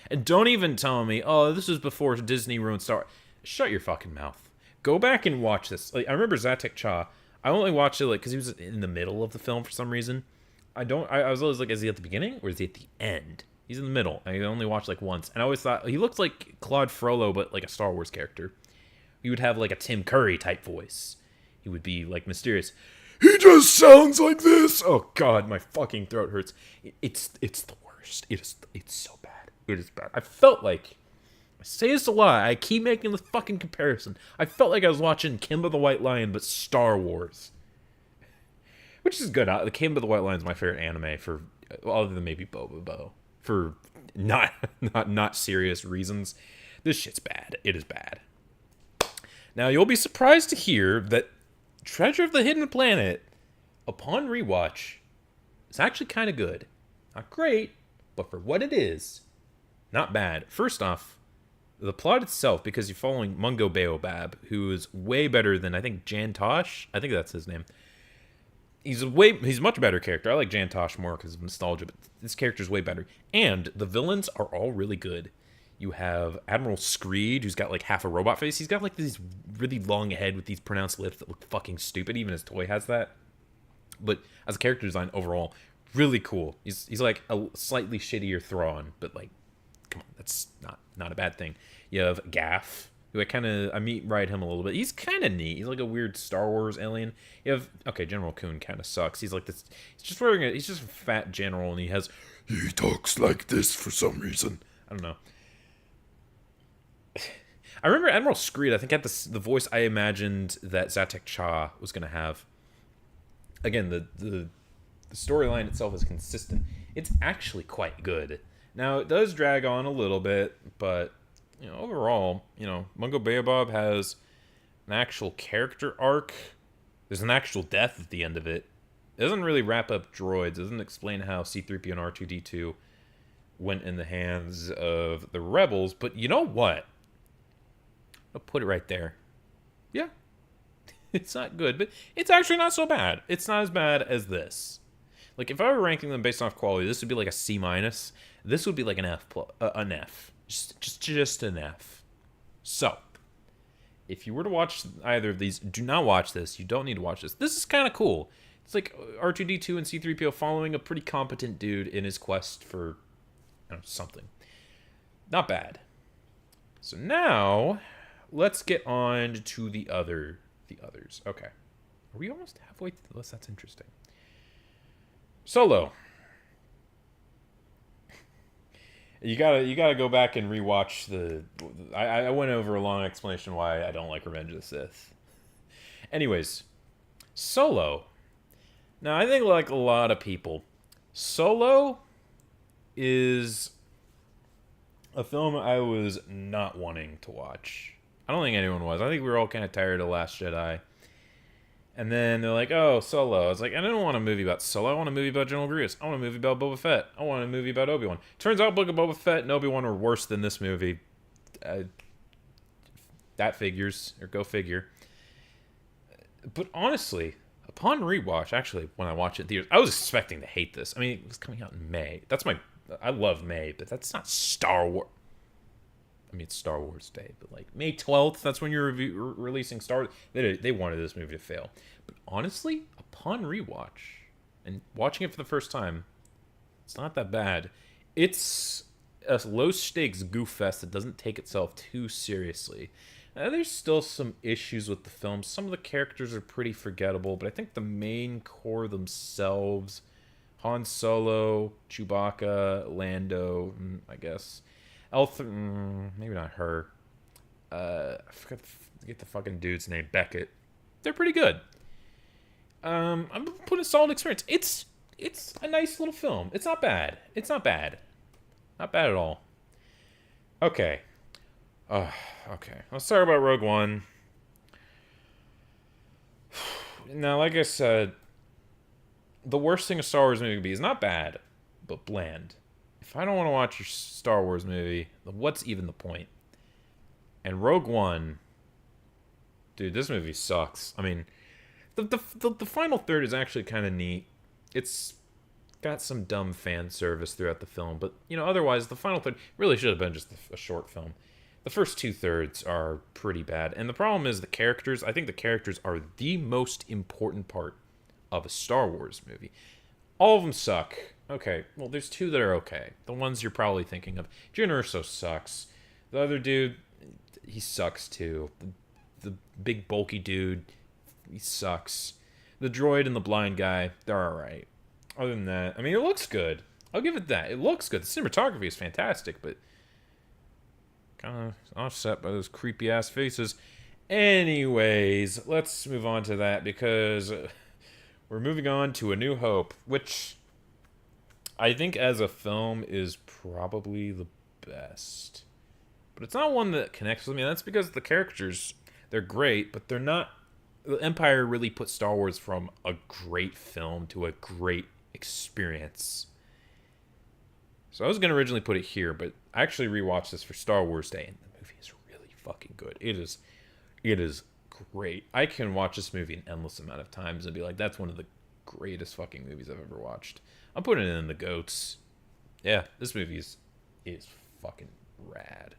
And don't even tell me, oh, this was before Disney ruined Star Wars. Shut your fucking mouth. Go back and watch this. Like, I remember Zatek Cha. I only watched it like because he was in the middle of the film for some reason. I was always like, is he at the beginning or is he at the end? He's in the middle. I only watched like once, and I always thought he looked like Claude Frollo, but like a Star Wars character. He would have like a Tim Curry type voice. He would be like mysterious. He just sounds like this. Oh God, my fucking throat hurts. It's the worst. It's so bad. It is bad. I felt like, I say this a lot. I keep making this fucking comparison. I felt like I was watching Kimba the White Lion, but Star Wars, which is good. The Kimba the White Lion is my favorite anime for, other than maybe Boba Bo, for not serious reasons. This shit's bad. It is bad. Now, you'll be surprised to hear that Treasure of the Hidden Planet, upon rewatch, is actually kind of good. Not great, but for what it is, not bad. First off, the plot itself, because you're following Mungo Baobab, who is way better than, I think, Jan Tosh. I think that's his name. He's a much better character. I like Jan Tosh more because of nostalgia, but this character's way better. And the villains are all really good. You have Admiral Screed, who's got like half a robot face. He's got like this really long head with these pronounced lips that look fucking stupid. Even his toy has that. But as a character design overall, really cool. He's like a slightly shittier Thrawn, but like, come on, that's not a bad thing. You have Gaff, who I ride him a little bit. He's kind of neat. He's like a weird Star Wars alien. You have, okay, General Kuhn kind of sucks. He's like this. He's just a fat general, and he talks like this for some reason. I don't know. I remember Admiral Screed, I think, had the voice I imagined that Zatek Cha was going to have. Again, the storyline itself is consistent. It's actually quite good. Now, it does drag on a little bit, but, overall, Mungo Baobab has an actual character arc. There's an actual death at the end of it. It doesn't really wrap up droids. It doesn't explain how C-3PO and R2-D2 went in the hands of the rebels, but you know what? I'll put it right there. Yeah. It's not good, but it's actually not so bad. It's not as bad as this. Like, if I were ranking them based off quality, this would be like a C-. This would be like an F+, an F. Just an F. So, if you were to watch either of these, do not watch this. You don't need to watch this. This is kind of cool. It's like R2-D2 and C-3PO following a pretty competent dude in his quest for, something. Not bad. So now, let's get on to the others. Okay. Are we almost halfway through the list? That's interesting. Solo. You gotta go back and rewatch the. I went over a long explanation why I don't like Revenge of the Sith. Anyways, Solo. Now I think like a lot of people, Solo is a film I was not wanting to watch. I don't think anyone was. I think we were all kind of tired of Last Jedi. And then they're like, oh, Solo. I was like, I don't want a movie about Solo. I want a movie about General Grievous. I want a movie about Boba Fett. I want a movie about Obi-Wan. Turns out Book of Boba Fett and Obi-Wan are worse than this movie. Uh, that figures, or go figure. But honestly, upon rewatch, actually, when I watched it in theaters, I was expecting to hate this. I mean, it was coming out in May. I love May, but that's not Star Wars. I mean, it's Star Wars Day, but like May 12th, that's when you're releasing Star Wars. They wanted this movie to fail. But honestly, upon rewatch and watching it for the first time, it's not that bad. It's a low stakes goof fest that doesn't take itself too seriously. There's still some issues with the film. Some of the characters are pretty forgettable, but I think the main core themselves, Han Solo, Chewbacca, Lando, I guess, maybe not her. I forget the fucking dude's name. Beckett. They're pretty good. I'm putting a solid experience. It's a nice little film. It's not bad. It's not bad. Not bad at all. Okay. Okay. Let's talk about Rogue One. Now, like I said, the worst thing a Star Wars movie could be is not bad, but bland. If I don't want to watch a Star Wars movie, what's even the point? And Rogue One, dude, this movie sucks. I mean, the final third is actually kind of neat. It's got some dumb fan service throughout the film, but otherwise the final third really should have been just a short film. The first 2/3 are pretty bad, and the problem is the characters. I think the characters are the most important part of a Star Wars movie. All of them suck. Okay, well, there's two that are okay. The ones you're probably thinking of. Jyn Erso sucks. The other dude, he sucks too. The big bulky dude, he sucks. The droid and the blind guy, they're alright. Other than that, I mean, it looks good. I'll give it that. It looks good. The cinematography is fantastic, but kind of offset by those creepy ass faces. Anyways, let's move on to that because we're moving on to A New Hope, which I think as a film is probably the best. But it's not one that connects with me. That's because the characters, they're great, but they're not. The Empire really put Star Wars from a great film to a great experience. So I was going to originally put it here, but I actually rewatched this for Star Wars Day, and the movie is really fucking good. It is great. I can watch this movie an endless amount of times and be like, that's one of the greatest fucking movies I've ever watched. I'm putting it in the GOATs. Yeah, this movie is fucking rad.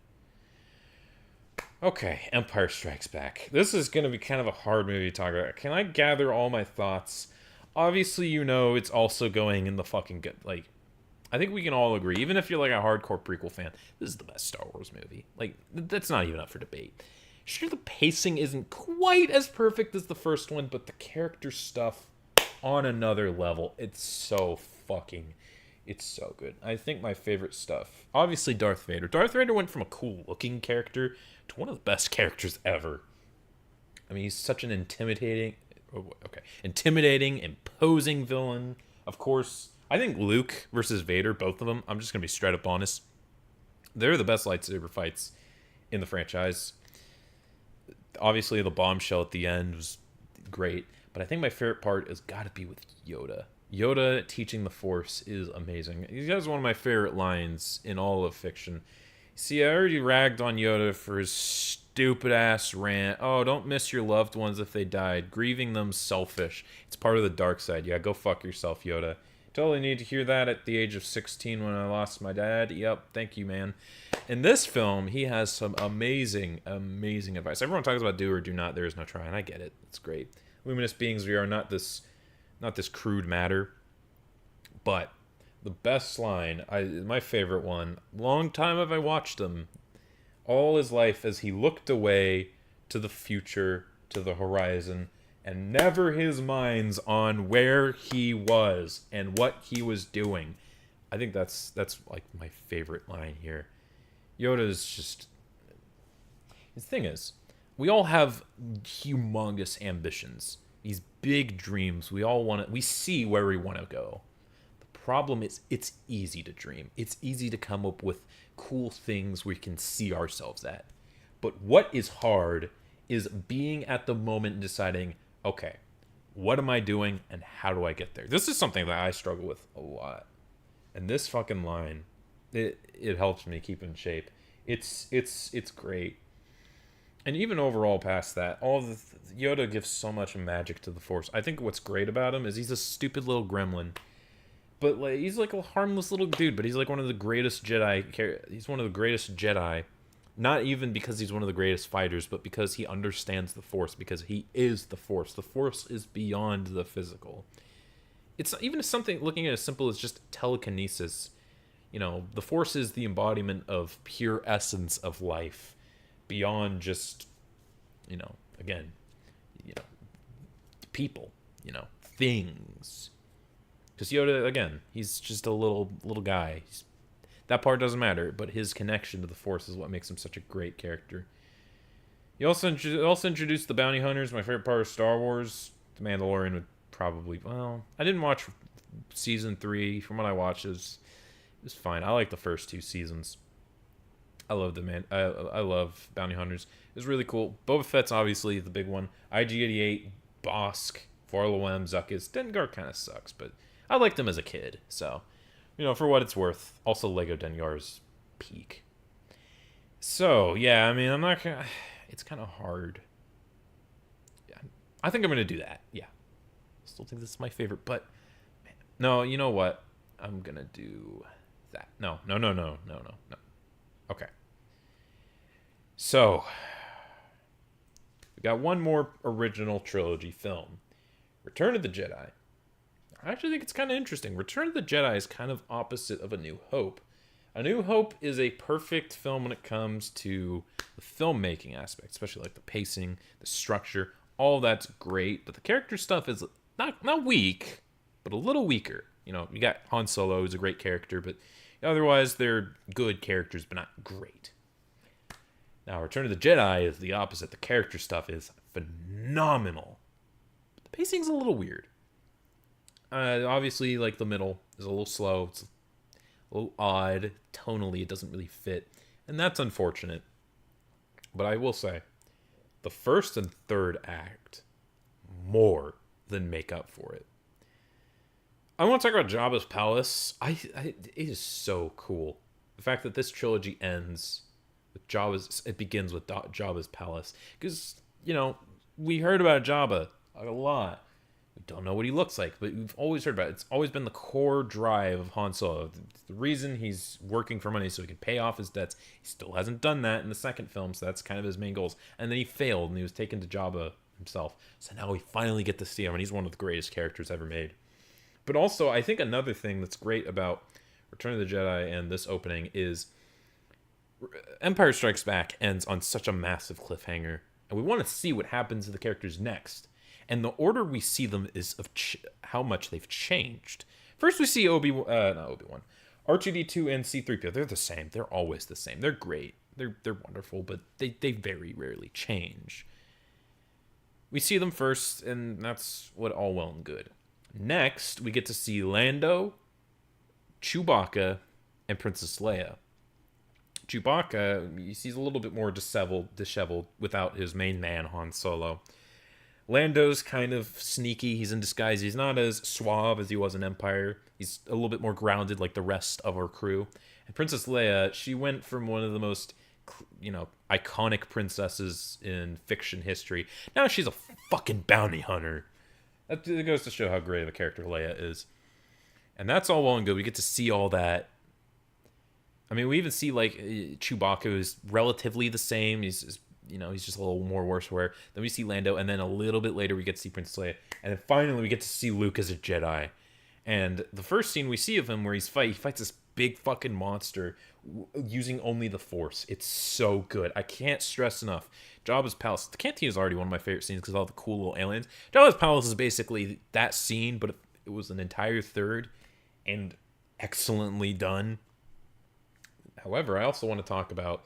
Okay, Empire Strikes Back. This is going to be kind of a hard movie to talk about. Can I gather all my thoughts? Obviously, it's also going in the fucking good. Like, I think we can all agree, even if you're like a hardcore prequel fan, this is the best Star Wars movie. Like, that's not even up for debate. Sure, the pacing isn't quite as perfect as the first one, but the character stuff on another level. It's so good. I think my favorite stuff, obviously Darth Vader. Darth Vader went from a cool looking character to one of the best characters ever. I mean, he's such an intimidating, imposing villain. Of course, I think Luke versus Vader, both of them, I'm just going to be straight up honest, they're the best lightsaber fights in the franchise. Obviously, the bombshell at the end was great, but I think my favorite part has got to be with Yoda. Yoda teaching the Force is amazing. He has one of my favorite lines in all of fiction. See, I already ragged on Yoda for his stupid ass rant. Oh, don't miss your loved ones if they died. Grieving them's selfish. It's part of the dark side. Yeah, go fuck yourself, Yoda. Totally need to hear that at the age of 16 when I lost my dad. Yep, thank you, man. In this film, he has some amazing advice. Everyone talks about do or do not. There is no try, and I get it. It's great. Luminous beings, we are not this crude matter. But the best line, my favorite one, long time have I watched him, all his life as he looked away to the future, to the horizon, and never his mind's on where he was and what he was doing. I think that's like my favorite line here. Yoda's just... The thing is, we all have humongous ambitions. These big dreams. We see where we want to go. The problem is it's easy to dream. It's easy to come up with cool things we can see ourselves at. But what is hard is being at the moment and deciding, okay, What am I doing, and how do I get there? This is something that I struggle with a lot. And this fucking line, it helps me keep in shape. It's great. And even overall past that, all the Yoda gives so much magic to the Force. I think what's great about him is he's a stupid little gremlin, but like he's like a harmless little dude. But he's like one of the greatest Jedi. He's one of the greatest Jedi, not even because he's one of the greatest fighters, but because he understands the Force. Because he is the Force. The Force is beyond the physical. It's even something looking at as simple as just telekinesis. The Force is the embodiment of pure essence of life, beyond just, again, you know, people, things. Because Yoda, again, he's just a little guy. That part doesn't matter, but his connection to the Force is what makes him such a great character. He also introduced the bounty hunters. My favorite part of Star Wars. The Mandalorian would probably... Well, I didn't watch season 3. From what I watched, it was fine. I like the first 2 seasons. I love I love bounty hunters. It was really cool. Boba Fett's obviously the big one. IG-88, Bosk, 4-LOM, Zuckuss. Dengar kind of sucks, but I liked him as a kid. So, for what it's worth. Also, Lego Dengar's peak. So, yeah, I mean, I'm not gonna... It's kind of hard. Yeah, I think I'm gonna do that. Yeah. Still think this is my favorite, but... Man, no, you know what? I'm gonna do that. No. Okay. So, we got one more original trilogy film. Return of the Jedi. I actually think it's kind of interesting. Return of the Jedi is kind of opposite of A New Hope. A New Hope is a perfect film when it comes to the filmmaking aspect, especially like the pacing, the structure. All that's great, but the character stuff is not weak, but a little weaker. You got Han Solo, who's a great character, but otherwise they're good characters, but not great. Now, Return of the Jedi is the opposite. The character stuff is phenomenal. But the pacing's a little weird. Obviously, like, the middle is a little slow. It's a little odd. Tonally, it doesn't really fit. And that's unfortunate. But I will say, the first and third act more than make up for it. I want to talk about Jabba's palace. It is so cool. The fact that this trilogy ends with it begins with Jabba's palace. Because, we heard about Jabba a lot. We don't know what he looks like, but we've always heard about it. It's always been the core drive of Han Solo. The reason he's working for money so he can pay off his debts. He still hasn't done that in the second film, so that's kind of his main goals. And then he failed, and he was taken to Jabba himself. So now we finally get to see him, and he's one of the greatest characters ever made. But also, I think another thing that's great about Return of the Jedi and this opening is Empire Strikes Back ends on such a massive cliffhanger, and we want to see what happens to the characters next. And the order we see them is of how much they've changed. First, we see R2-D2 and C-3PO. They're the same. They're always the same. They're great. They're wonderful, but they very rarely change. We see them first, and that's what all well and good. Next, we get to see Lando, Chewbacca, and Princess Leia. Chewbacca, he's a little bit more disheveled without his main man, Han Solo. Lando's kind of sneaky. He's in disguise. He's not as suave as he was in Empire. He's a little bit more grounded like the rest of our crew. And Princess Leia, she went from one of the most, iconic princesses in fiction history. Now she's a fucking bounty hunter. That goes to show how great of a character Leia is. And that's all well and good. We get to see all that. I mean, we even see, like, Chewbacca is relatively the same. He's just a little more worseware. Then we see Lando, and then a little bit later we get to see Princess Leia. And then finally we get to see Luke as a Jedi. And the first scene we see of him where he fights this big fucking monster using only the Force. It's so good. I can't stress enough. Jabba's palace. The canteen is already one of my favorite scenes because of all the cool little aliens. Jabba's palace is basically that scene, but it was an entire third and excellently done. However, I also want to talk about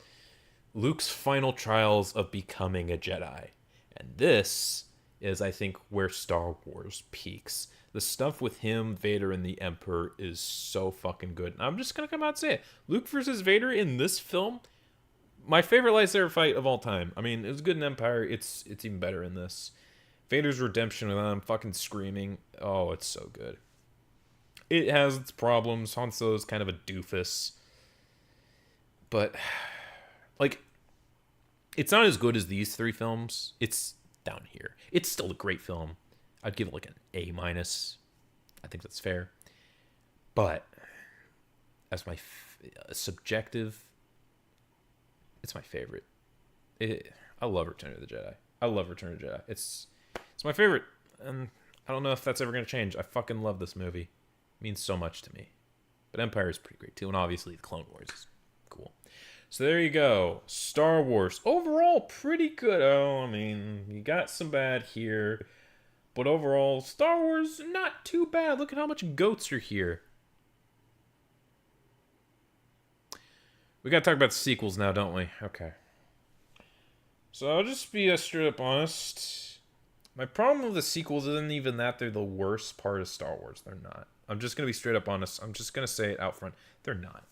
Luke's final trials of becoming a Jedi. And this is, I think, where Star Wars peaks. The stuff with him, Vader, and the Emperor is so fucking good. And I'm just going to come out and say it. Luke versus Vader in this film, my favorite lightsaber fight of all time. I mean, it was good in Empire. It's even better in this. Vader's redemption with them fucking screaming. Oh, it's so good. It has its problems. Han Solo's kind of a doofus. But, like, it's not as good as these three films. It's down here. It's still a great film. I'd give it like an A minus. I think that's fair. But, as my subjective, it's my favorite. I love Return of the Jedi. I love Return of the Jedi. It's my favorite, and I don't know if that's ever going to change. I fucking love this movie. It means so much to me. But Empire is pretty great too, and obviously the Clone Wars is cool. So there you go. Star Wars. Overall, pretty good. Oh, I mean, you got some bad here. But overall, Star Wars, not too bad. Look at how much goats are here. We gotta talk about the sequels now, don't we? Okay. So I'll just be straight up honest. My problem with the sequels isn't even that they're the worst part of Star Wars. They're not. I'm just going to be straight up honest. I'm just going to say it out front. They're not.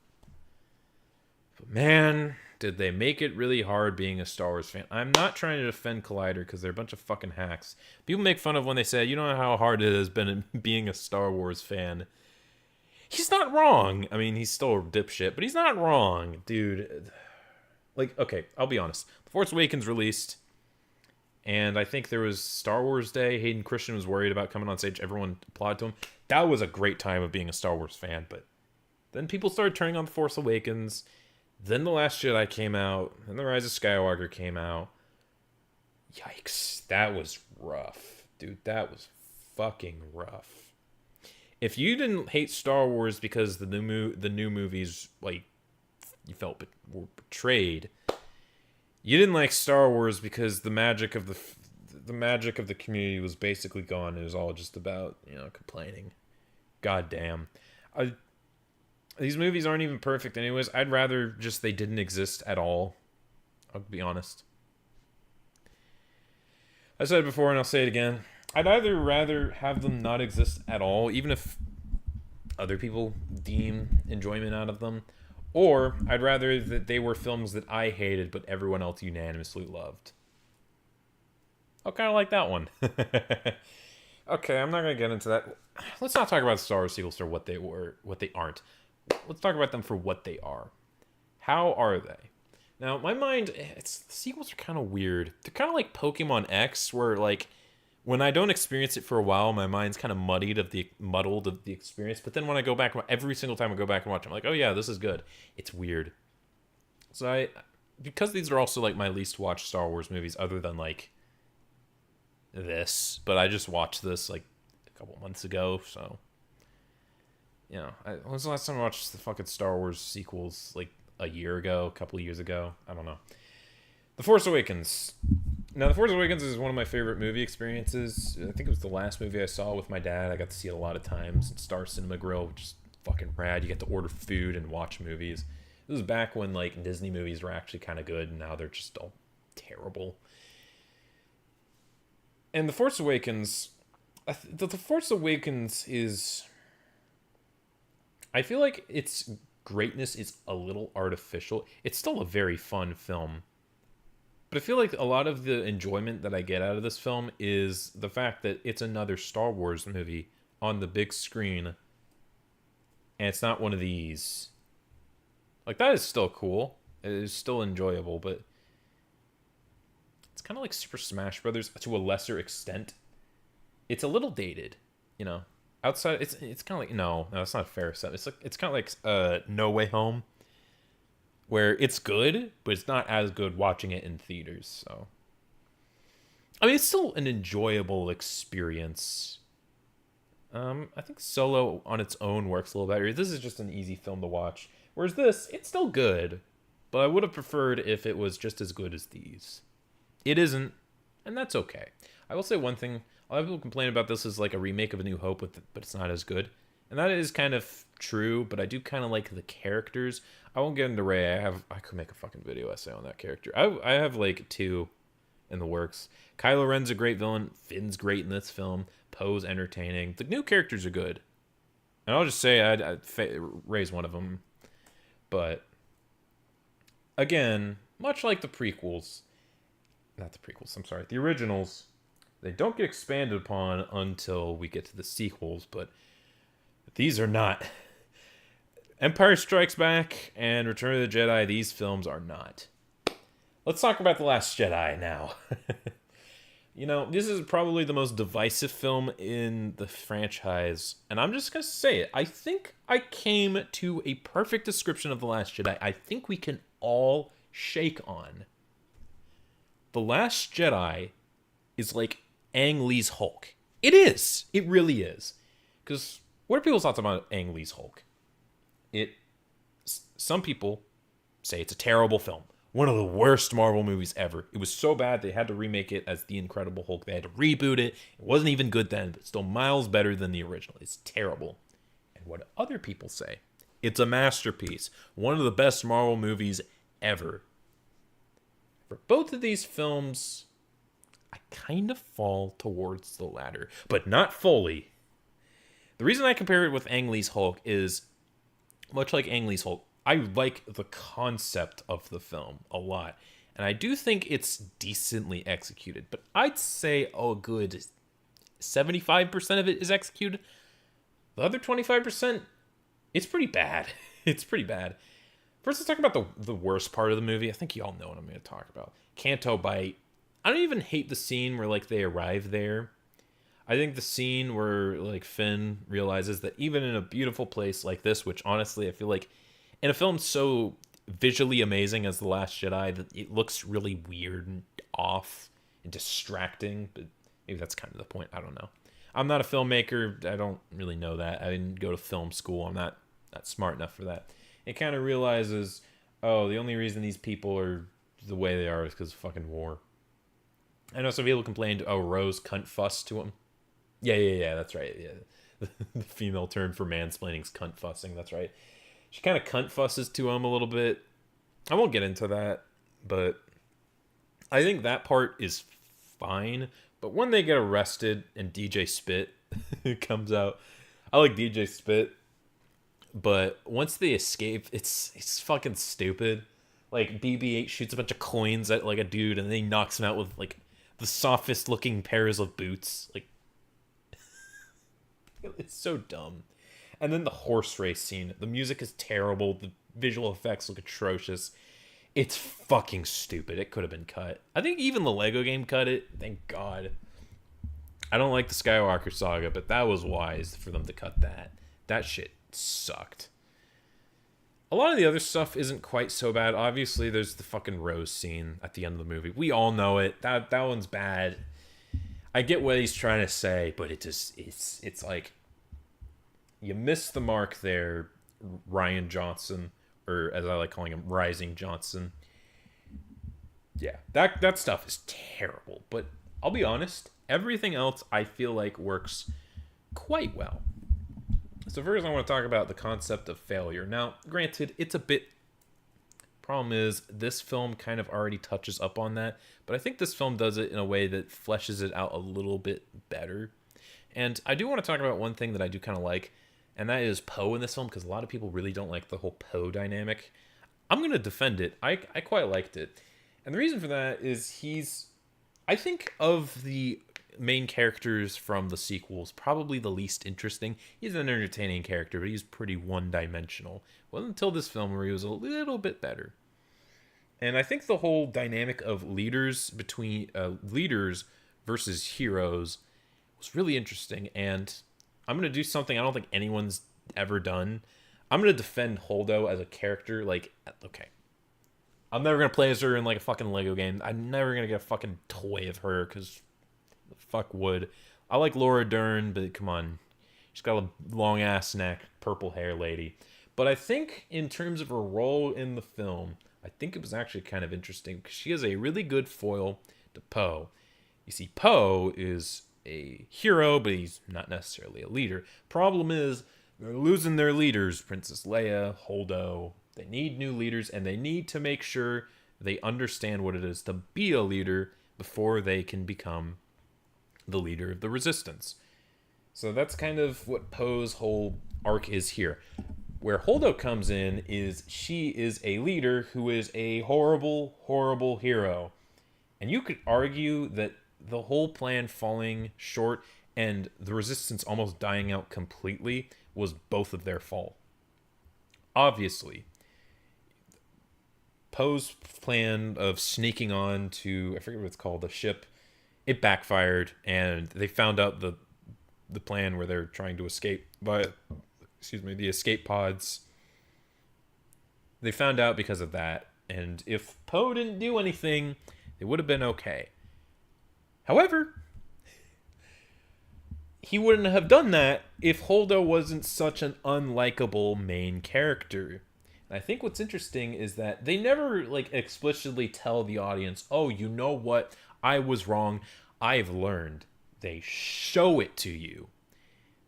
But man, did they make it really hard being a Star Wars fan. I'm not trying to defend Collider because they're a bunch of fucking hacks. People make fun of when they say, you know how hard it has been being a Star Wars fan. He's not wrong. I mean, he's still a dipshit, but he's not wrong, dude. Like, okay, I'll be honest. The Force Awakens released, and I think there was Star Wars Day. Hayden Christensen was worried about coming on stage. Everyone applauded to him. That was a great time of being a Star Wars fan, but then people started turning on The Force Awakens. Then The Last Jedi came out, and The Rise of Skywalker came out. Yikes, that was rough. Dude, that was fucking rough. If you didn't hate Star Wars because the new movies, like, you felt were betrayed, you didn't like Star Wars because the magic of the community was basically gone. It was all just about, complaining. God damn. These movies aren't even perfect anyways. I'd rather just they didn't exist at all. I'll be honest. I said it before and I'll say it again. I'd either rather have them not exist at all, even if other people deem enjoyment out of them, or I'd rather that they were films that I hated but everyone else unanimously loved. I'll kind of like that one. Okay, I'm not going to get into that. Let's not talk about Star Wars sequels for what they were, what they aren't. Let's talk about them for what they are. How are they? Now, my mind, the sequels are kind of weird. They're kind of like Pokemon X, where, like, when I don't experience it for a while, my mind's kind of muddled of the experience. But then when I go back, every single time I go back and watch, I'm like, oh yeah, this is good. It's weird. So because these are also like my least watched Star Wars movies, other than like this, but I just watched this like a couple months ago, so when was the last time I watched the fucking Star Wars sequels? Like a year ago, a couple of years ago, I don't know. The Force Awakens. Now, The Force Awakens is one of my favorite movie experiences. I think it was the last movie I saw with my dad. I got to see it a lot of times at Star Cinema Grill, which is fucking rad. You get to order food and watch movies. It was back when like Disney movies were actually kind of good, and now they're just all terrible. And The Force Awakens, The Force Awakens is, I feel like its greatness is a little artificial. It's still a very fun film. But I feel like a lot of the enjoyment that I get out of this film is the fact that it's another Star Wars movie on the big screen. And it's not one of these. Like, that is still cool. It is still enjoyable, but it's kind of like Super Smash Brothers to a lesser extent. It's a little dated, Outside, it's kind of like, no, it's not a fair set. It's kind of like No Way Home, where it's good, but it's not as good watching it in theaters. So, I mean, it's still an enjoyable experience. I think Solo on its own works a little better. This is just an easy film to watch. Whereas this, it's still good, but I would have preferred if it was just as good as these. It isn't, and that's okay. I will say one thing. A lot of people complain about this as like a remake of A New Hope, but it's not as good. And that is kind of true, but I do kind of like the characters. I won't get into Rey. I could make a fucking video essay on that character. I have like 2 in the works. Kylo Ren's a great villain. Finn's great in this film. Poe's entertaining. The new characters are good. And I'll just say I'd Rey's one of them. But again, much like the originals, They don't get expanded upon until we get to the sequels, but these are not. Empire Strikes Back and Return of the Jedi, these films are not. Let's talk about The Last Jedi now. This is probably the most divisive film in the franchise, and I'm just going to say it. I think I came to a perfect description of The Last Jedi I think we can all shake on. The Last Jedi is like Ang Lee's Hulk. It is. It really is. Because what are people's thoughts about Ang Lee's Hulk? Some people say it's a terrible film. One of the worst Marvel movies ever. It was so bad they had to remake it as The Incredible Hulk. They had to reboot it. It wasn't even good then, but still miles better than the original. It's terrible. And what other people say? It's a masterpiece. One of the best Marvel movies ever. For both of these films, I kind of fall towards the latter, but not fully. The reason I compare it with Ang Lee's Hulk is, much like Ang Lee's Hulk, I like the concept of the film a lot. And I do think it's decently executed. But I'd say a good 75% of it is executed. The other 25%, it's pretty bad. It's pretty bad. First, let's talk about the worst part of the movie. I think you all know what I'm going to talk about. Canto Bight. I don't even hate the scene where, they arrive there. I think the scene where, Finn realizes that even in a beautiful place like this, which honestly, I feel like in a film so visually amazing as The Last Jedi, that it looks really weird and off and distracting, but maybe that's kind of the point. I don't know. I'm not a filmmaker. I don't really know that. I didn't go to film school. I'm not smart enough for that. It kind of realizes, oh, the only reason these people are the way they are is because of fucking war. I know some people complained, oh, Rose cunt fuss to him. Yeah, that's right. Yeah. The female term for mansplaining is cunt fussing. That's right. She kind of cunt fusses to him a little bit. I won't get into that, but I think that part is fine. But when they get arrested and DJ Spit comes out, I like DJ Spit, but once they escape, it's fucking stupid. BB-8 shoots a bunch of coins at a dude, and then he knocks him out with the softest looking pairs of boots. It's so dumb. And then the horse race scene. The music is terrible. The visual effects look atrocious. It's fucking stupid. It could have been cut. I think even the Lego game cut it. Thank God. I don't like the Skywalker saga, but that was wise for them to cut that. That shit sucked. A lot of the other stuff isn't quite so bad. Obviously, there's the fucking Rose scene at the end of the movie. We all know it. That one's bad. I get what he's trying to say, but it's you missed the mark there, Rian Johnson, or as I like calling him, Rising Johnson. Yeah, that stuff is terrible. But I'll be honest, everything else I feel like works quite well. So first I want to talk about the concept of failure. Now, granted, it's a bit... Problem is, this film kind of already touches up on that, but I think this film does it in a way that fleshes it out a little bit better. And I do want to talk about one thing that I do kind of like, and that is Poe in this film, because a lot of people really don't like the whole Poe dynamic. I'm going to defend it. I quite liked it. And the reason for that is I think of the main characters from the sequels, probably the least interesting. He's an entertaining character, but he's pretty one-dimensional. Well, until this film where he was a little bit better. And I think the whole dynamic of leaders versus heroes was really interesting. And I'm going to do something I don't think anyone's ever done. I'm going to defend Holdo as a character. Okay, I'm never going to play as her in a fucking Lego game. I'm never going to get a fucking toy of her, because the fuck would. I like Laura Dern, but come on. She's got a long-ass neck, purple hair lady. But I think in terms of her role in the film, I think it was actually kind of interesting, because she is a really good foil to Poe. You see, Poe is a hero, but he's not necessarily a leader. Problem is, they're losing their leaders. Princess Leia, Holdo. They need new leaders, and they need to make sure they understand what it is to be a leader before they can become the leader of the Resistance. So that's kind of what Poe's whole arc is here. Where Holdo comes in is she is a leader who is a horrible, horrible hero. And you could argue that the whole plan falling short and the resistance almost dying out completely was both of their fault. Obviously, Poe's plan of sneaking on to, I forget what it's called, the ship, it backfired, and they found out the plan where they're trying to escape by, the escape pods. They found out because of that, and if Poe didn't do anything, it would have been okay. However, he wouldn't have done that if Holdo wasn't such an unlikable main character. And I think what's interesting is that they never like explicitly tell the audience, "Oh, you know what? I was wrong. I've learned." They show it to you.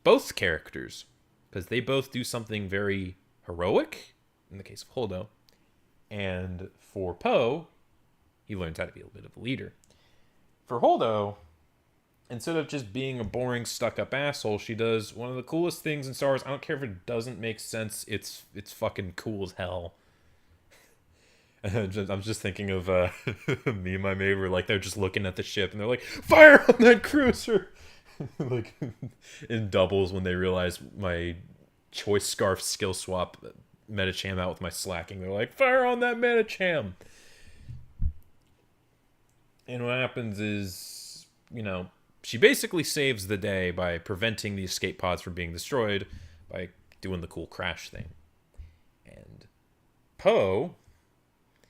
Both characters, because they both do something very heroic in the case of Holdo, and for Poe, he learns how to be a bit of a leader. For Holdo, instead of just being a boring, stuck-up asshole, she does one of the coolest things in Star Wars. I don't care if it doesn't make sense. It's fucking cool as hell. I'm just thinking of me and my mate were like, they're just looking at the ship and they're like, fire on that cruiser! Like, in doubles when they realize my choice scarf skill swap Metacham out with my slacking. They're like, fire on that Metacham! And what happens is, she basically saves the day by preventing the escape pods from being destroyed by doing the cool crash thing. And Poe,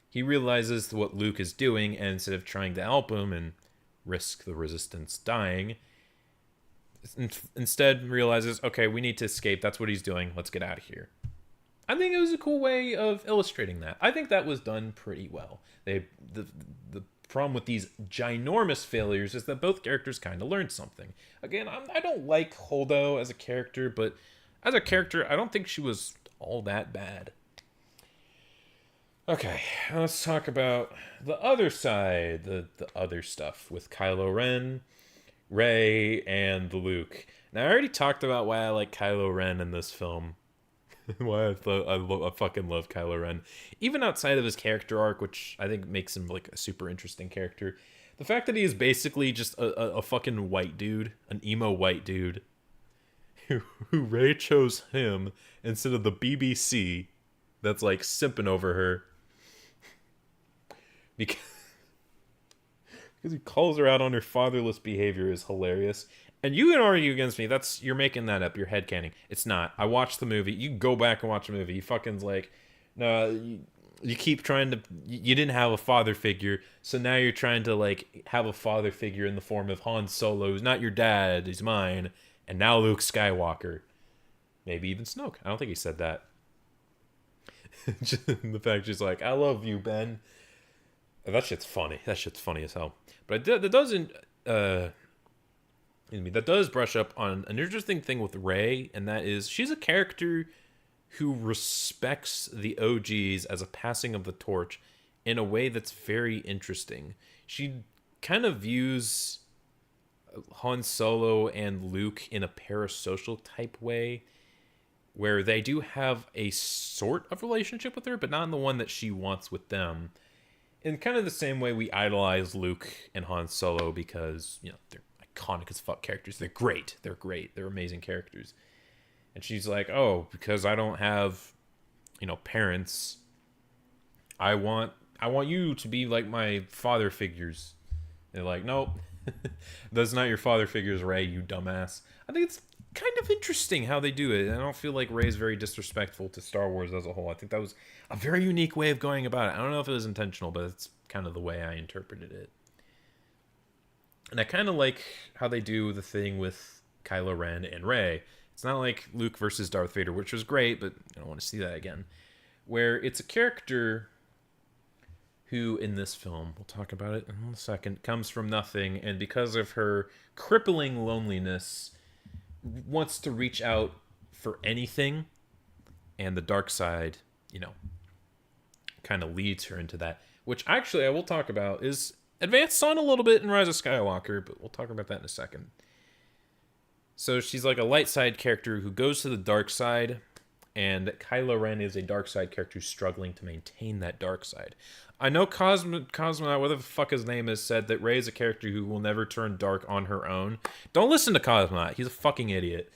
he realizes what Luke is doing, and instead of trying to help him and risk the resistance dying, instead realizes, okay, we need to escape. That's what he's doing. Let's get out of here. I think it was a cool way of illustrating that. I think that was done pretty well. The problem with these ginormous failures is that both characters kind of learned something. Again, I don't like Holdo as a character, but as a character, I don't think she was all that bad. Okay, let's talk about the other side, the other stuff with Kylo Ren, Rey, and Luke. Now, I already talked about why I like Kylo Ren in this film. Why I fucking love Kylo Ren. Even outside of his character arc, which I think makes him like a super interesting character. The fact that he is basically just a fucking white dude, an emo white dude, who Rey chose him instead of the BBC that's like simping over her. Because he calls her out on her fatherless behavior is hilarious. And you can argue against me. You're making that up. You're headcanon. It's not. I watched the movie. You go back and watch the movie. You fucking's like, no, you keep trying to, you didn't have a father figure. So now you're trying to like have a father figure in the form of Han Solo, who's not your dad, he's mine. And now Luke Skywalker. Maybe even Snoke. I don't think he said that. The fact she's like, I love you, Ben. That shit's funny. That shit's funny as hell. But that doesn't, that does brush up on an interesting thing with Rey, and that is she's a character who respects the OGs as a passing of the torch in a way that's very interesting. She kind of views Han Solo and Luke in a parasocial type way, where they do have a sort of relationship with her, but not in the one that she wants with them. In kind of the same way we idolize Luke and Han Solo because, they're iconic as fuck characters. They're great. They're amazing characters. And she's like, oh, because I don't have, parents, I want you to be like my father figures. They're like, nope, that's not your father figures, Rey, you dumbass. I think it's kind of interesting how they do it. I don't feel like Rey's very disrespectful to Star Wars as a whole. I think that was a very unique way of going about it. I don't know if it was intentional, but it's kind of the way I interpreted it. And I kind of like how they do the thing with Kylo Ren and Rey. It's not like Luke versus Darth Vader, which was great, but I don't want to see that again. Where it's a character who, in this film, we'll talk about it in a second, comes from nothing, and because of her crippling loneliness, wants to reach out for anything, and the dark side, kind of leads her into that, which actually I will talk about is advanced on a little bit in Rise of Skywalker, but we'll talk about that in a second. So she's like a light side character who goes to the dark side and Kylo Ren is a dark side character who's struggling to maintain that dark side. I know Cosmonaut, whatever the fuck his name is, said that Rey is a character who will never turn dark on her own. Don't listen to Cosmonaut. He's a fucking idiot.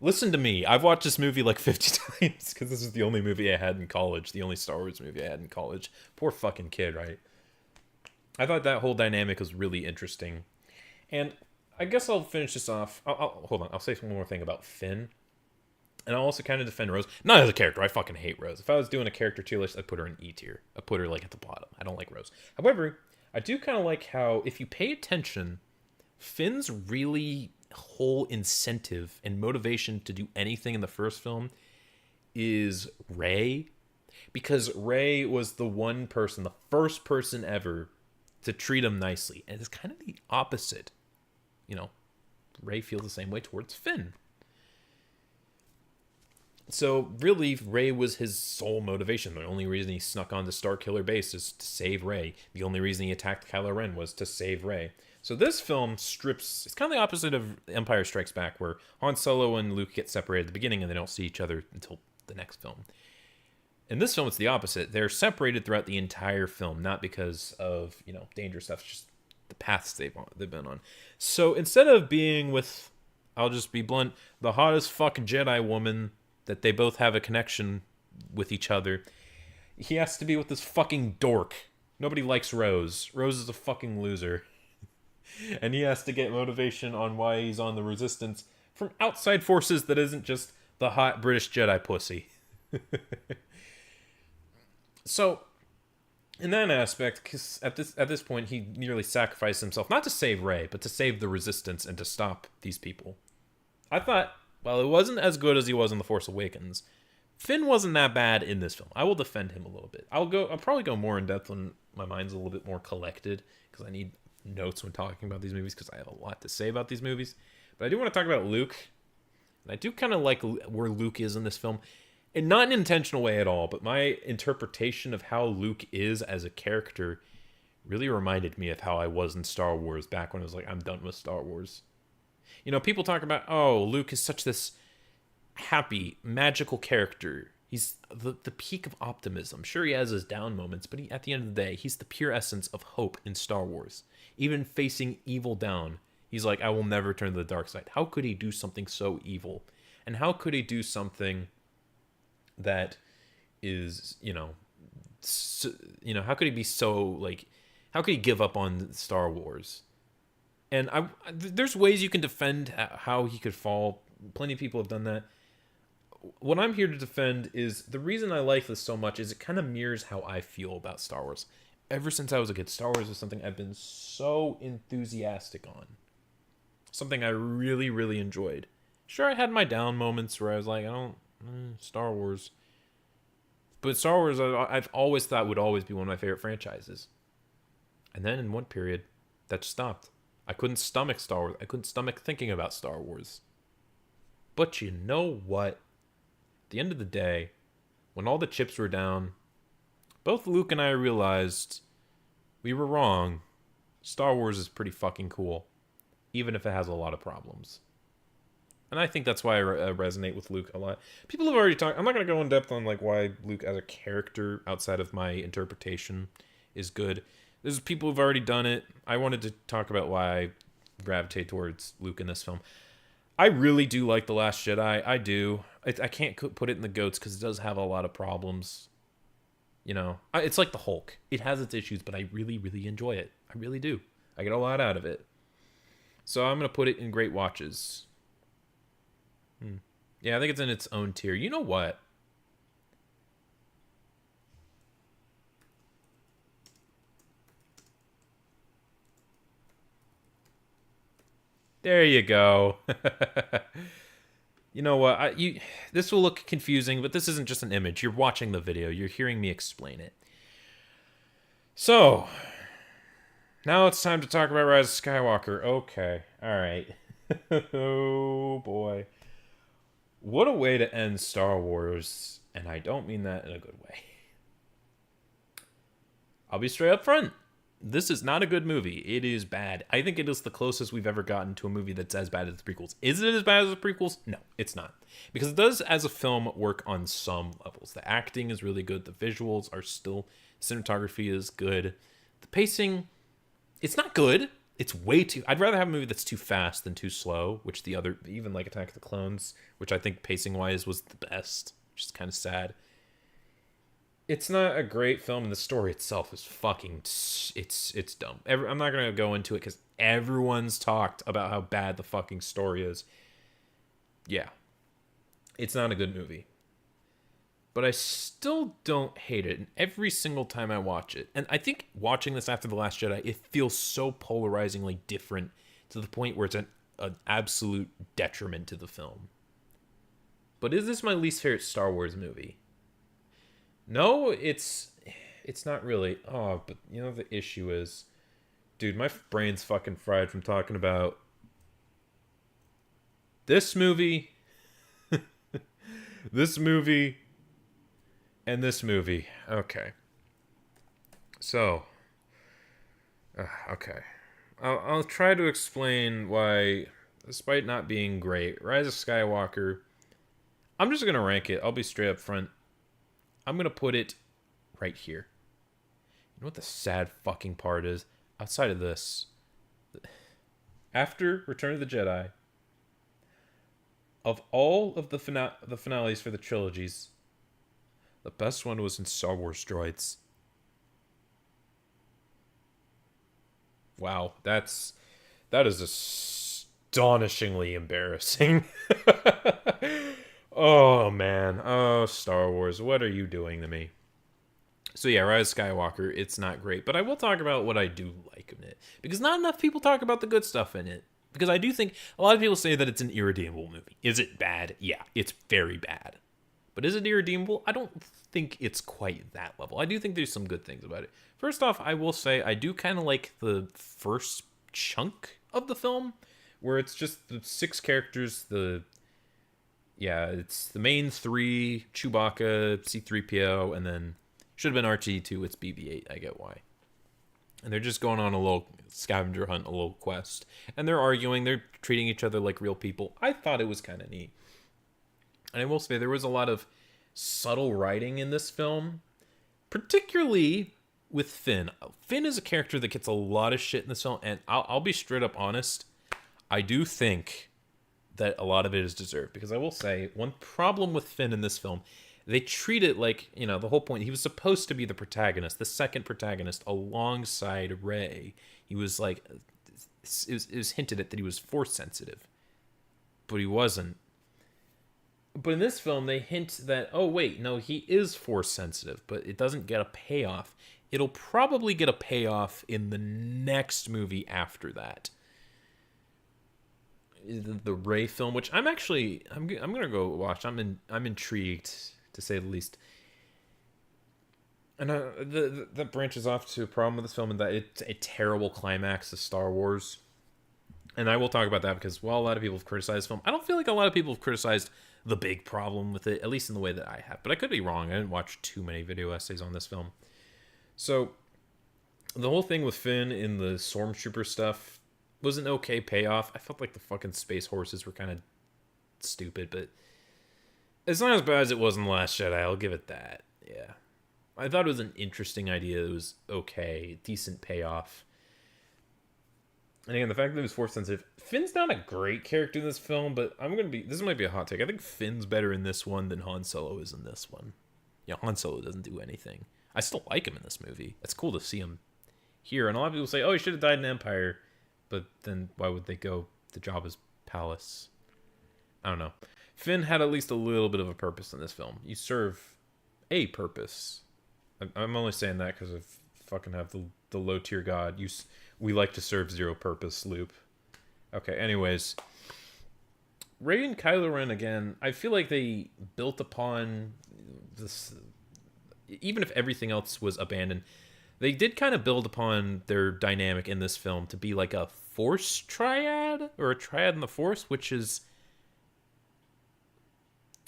Listen to me. I've watched this movie like 50 times because this is the only movie I had in college. The only Star Wars movie I had in college. Poor fucking kid, right? I thought that whole dynamic was really interesting. And I guess I'll finish this off. Hold on. I'll say one more thing about Finn. And I'll also kind of defend Rose. Not as a character. I fucking hate Rose. If I was doing a character tier list, I'd put her in E tier. I'd put her like at the bottom. I don't like Rose. However, I do kind of like how, if you pay attention, Finn's really whole incentive and motivation to do anything in the first film is Rey. Because Rey was the one person, the first person ever to treat him nicely. And it's kind of the opposite. You know, Rey feels the same way towards Finn. So, really, Rey was his sole motivation. The only reason he snuck onto Starkiller Base is to save Rey. The only reason he attacked Kylo Ren was to save Rey. So this film strips... It's kind of the opposite of Empire Strikes Back, where Han Solo and Luke get separated at the beginning and they don't see each other until the next film. In this film, it's the opposite. They're separated throughout the entire film, not because of, you know, dangerous stuff, it's just the paths they've been on. So instead of being with, I'll just be blunt, the hottest fucking Jedi woman that they both have a connection with each other, he has to be with this fucking dork. Nobody likes Rose. Rose is a fucking loser. And he has to get motivation on why he's on the Resistance from outside forces that isn't just the hot British Jedi pussy. So, in that aspect, because at this point he nearly sacrificed himself, not to save Rey, but to save the Resistance and to stop these people. I thought, well, it wasn't as good as he was in The Force Awakens. Finn wasn't that bad in this film. I will defend him a little bit. I'll probably go more in depth when my mind's a little bit more collected, because I need notes when talking about these movies, because I have a lot to say about these movies. But I do want to talk about Luke. And I do kind of like where Luke is in this film. And not in an intentional way at all, but my interpretation of how Luke is as a character really reminded me of how I was in Star Wars back when I was like, I'm done with Star Wars. You know, people talk about, oh, Luke is such this happy, magical character. He's the peak of optimism. Sure, he has his down moments, but at the end of the day, he's the pure essence of hope in Star Wars. Even facing evil down, he's like, I will never turn to the dark side. How could he do something so evil? And how could he do something that is, how could he be so, like, how could he give up on Star Wars? And there's ways you can defend how he could fall. Plenty of people have done that. What I'm here to defend is the reason I like this so much is it kind of mirrors how I feel about Star Wars. Ever since I was a kid, Star Wars is something I've been so enthusiastic on. Something I really, really enjoyed. Sure, I had my down moments where I was like, Star Wars. But Star Wars, I've always thought would always be one of my favorite franchises. And then in one period, that stopped. I couldn't stomach Star Wars. I couldn't stomach thinking about Star Wars. But you know what? At the end of the day, when all the chips were down, both Luke and I realized we were wrong. Star Wars is pretty fucking cool, even if it has a lot of problems. And I think that's why I resonate with Luke a lot. People have already talked. I'm not going to go in depth on like why Luke as a character outside of my interpretation is good. There's people who've already done it. I wanted to talk about why I gravitate towards Luke in this film. I really do like The Last Jedi. I do. I can't put it in the GOATs because it does have a lot of problems. You know, it's like the Hulk. It has its issues, but I really, really enjoy it. I really do. I get a lot out of it. So I'm going to put it in Great Watches. Yeah, I think it's in its own tier. You know what? There you go. You know what? This will look confusing, but this isn't just an image. You're watching the video. You're hearing me explain it. So, now it's time to talk about Rise of Skywalker. Okay. All right. Oh, boy. What a way to end Star Wars, and I don't mean that in a good way. I'll be straight up front. This is not a good movie. It is bad. I think it is the closest we've ever gotten to a movie that's as bad as the prequels. Is it as bad as the prequels? No, it's not. Because it does, as a film, work on some levels. The acting is really good. The visuals are still... Cinematography is good. The pacing, it's not good. It's way too... I'd rather have a movie that's too fast than too slow, which the other... Even like Attack of the Clones, which I think pacing-wise was the best, which is kind of sad. It's not a great film, and the story itself is fucking... It's dumb. I'm not going to go into it because everyone's talked about how bad the fucking story is. Yeah. It's not a good movie. But I still don't hate it. And every single time I watch it, and I think watching this after The Last Jedi, it feels so polarizingly different to the point where it's an absolute detriment to the film. But is this my least favorite Star Wars movie? No, it's not really. Oh, but you know the issue is, dude, my brain's fucking fried from talking about this movie, this movie, and this movie. Okay. So, okay. I'll try to explain why, despite not being great, Rise of Skywalker, I'm just going to rank it. I'll be straight up front. I'm going to put it right here. You know what the sad fucking part is? Outside of this, after Return of the Jedi, of all of the finales for the trilogies, the best one was in Star Wars Droids. Wow, that is astonishingly embarrassing. Oh, man. Oh, Star Wars. What are you doing to me? So, yeah, Rise of Skywalker, it's not great. But I will talk about what I do like in it. Because not enough people talk about the good stuff in it. Because I do think a lot of people say that it's an irredeemable movie. Is it bad? Yeah, it's very bad. But is it irredeemable? I don't think it's quite that level. I do think there's some good things about it. First off, I will say I do kind of like the first chunk of the film. Where it's just the 6 characters, yeah, it's the main 3, Chewbacca, C-3PO, and then should have been R2-D2, it's BB-8, I get why. And they're just going on a little scavenger hunt, a little quest. And they're arguing, they're treating each other like real people. I thought it was kind of neat. And I will say, there was a lot of subtle writing in this film, particularly with Finn. Finn is a character that gets a lot of shit in this film, and I'll be straight up honest, I do think that a lot of it is deserved. Because I will say, one problem with Finn in this film, they treat it like, you know, the whole point, he was supposed to be the protagonist, the second protagonist, alongside Rey. He was like, it was hinted at that he was Force sensitive. But he wasn't. But in this film, they hint that, oh wait, no, he is Force sensitive, but it doesn't get a payoff. It'll probably get a payoff in the next movie after that. The Rey film, which I'm gonna go watch. I'm intrigued, to say the least. And that branches off to a problem with this film, in that it's a terrible climax to Star Wars. And I will talk about that because while a lot of people have criticized this film, I don't feel like a lot of people have criticized the big problem with it, at least in the way that I have. But I could be wrong. I didn't watch too many video essays on this film. So the whole thing with Finn in the Stormtrooper stuff was an okay payoff. I felt like the fucking space horses were kind of stupid, but it's not as bad as it was in The Last Jedi. I'll give it that. Yeah. I thought it was an interesting idea. It was okay. Decent payoff. And again, the fact that he was Force sensitive. Finn's not a great character in this film, but this might be a hot take. I think Finn's better in this one than Han Solo is in this one. Yeah, Han Solo doesn't do anything. I still like him in this movie. It's cool to see him here. And a lot of people say, oh, he should have died in Empire. But then why would they go to Jabba's palace? I don't know. Finn had at least a little bit of a purpose in this film. You serve a purpose. I'm only saying that because I fucking have the low tier god. We like to serve zero purpose loop. Okay, anyways. Rey and Kylo Ren, again, I feel like they built upon this. Even if everything else was abandoned, they did kind of build upon their dynamic in this film to be like a Force triad, or a triad in the Force, which is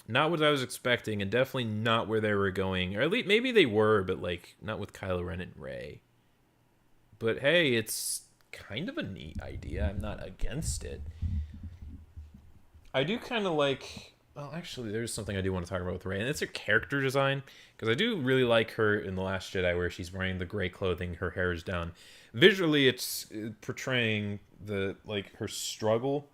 not what I was expecting, and definitely not where they were going. Or at least maybe they were, but like not with Kylo Ren and Rey. But hey, it's kind of a neat idea. I'm not against it. I do kind of like. Well, actually, there's something I do want to talk about with Rey, and it's her character design. Because I do really like her in The Last Jedi, where she's wearing the gray clothing, her hair is down. Visually, it's portraying the like her struggle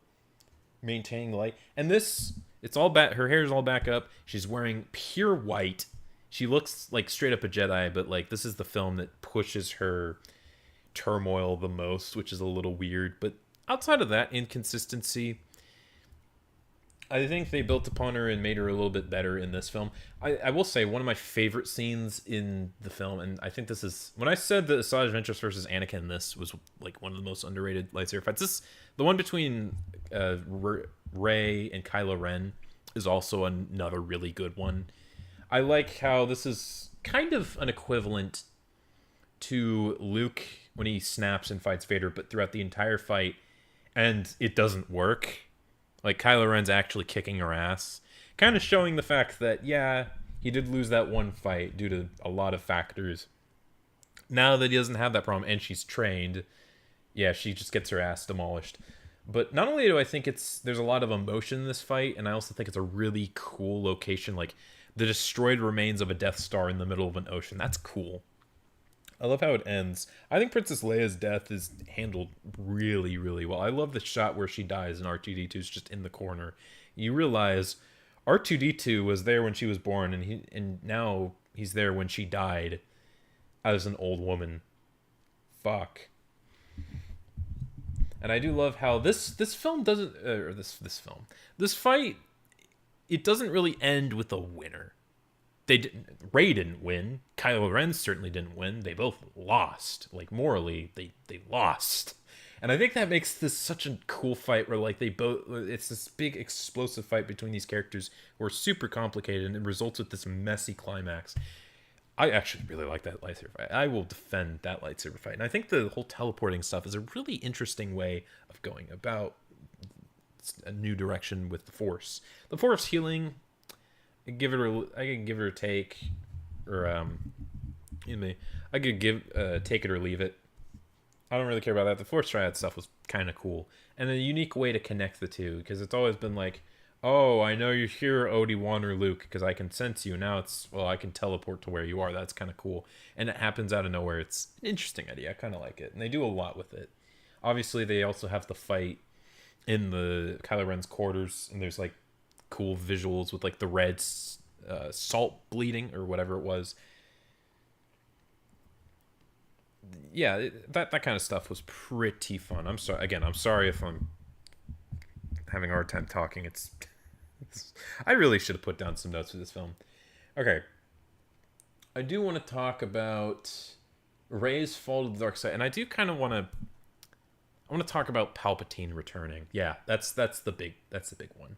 maintaining light. And this, it's all back. Her hair is all back up. She's wearing pure white. She looks like straight up a Jedi, but like this is the film that pushes her turmoil the most, which is a little weird. But outside of that inconsistency, I think they built upon her and made her a little bit better in this film. I will say one of my favorite scenes in the film, and I think this is when I said that Asajj Ventress versus Anakin, this was like one of the most underrated lightsaber fights. This the one between Rey and Kylo Ren is also another really good one. I like how this is kind of an equivalent to Luke when he snaps and fights Vader, but throughout the entire fight, and it doesn't work. Like Kylo Ren's actually kicking her ass, kind of showing the fact that yeah, he did lose that one fight due to a lot of factors. Now that he doesn't have that problem and she's trained, yeah, she just gets her ass demolished. But not only do I think there's a lot of emotion in this fight, and I also think it's a really cool location, like the destroyed remains of a Death Star in the middle of an ocean. That's cool. I love how it ends. I think Princess Leia's death is handled really, really well. I love the shot where she dies and R2-D2's just in the corner. You realize R2-D2 was there when she was born, and now he's there when she died as an old woman. Fuck. And I do love how this film doesn't, or this fight, it doesn't really end with a winner. Rey didn't win. Kylo Ren certainly didn't win. They both lost. Like morally, they lost. And I think that makes this such a cool fight where like it's this big explosive fight between these characters who are super complicated, and it results with this messy climax. I actually really like that lightsaber fight. I will defend that lightsaber fight. And I think the whole teleporting stuff is a really interesting way of going about a new direction with the Force. The Force healing, I can give it a take, or I could take it or leave it. I don't really care about that. The Force Triad stuff was kind of cool, and a unique way to connect the two, because it's always been like, oh, I know you're here, Obi-Wan or Luke, because I can sense you. Now it's, well, I can teleport to where you are. That's kind of cool, and it happens out of nowhere. It's an interesting idea. I kind of like it, and they do a lot with it. Obviously, they also have the fight in the Kylo Ren's quarters, and there's like cool visuals with like the red salt bleeding or whatever it was. Yeah, that kind of stuff was pretty fun. I'm sorry if I'm having a hard time talking. I really should have put down some notes for this film. Okay, I do want to talk about Rey's fall to the dark side, and I do kind of want to. I want to talk about Palpatine returning. Yeah, that's the big one.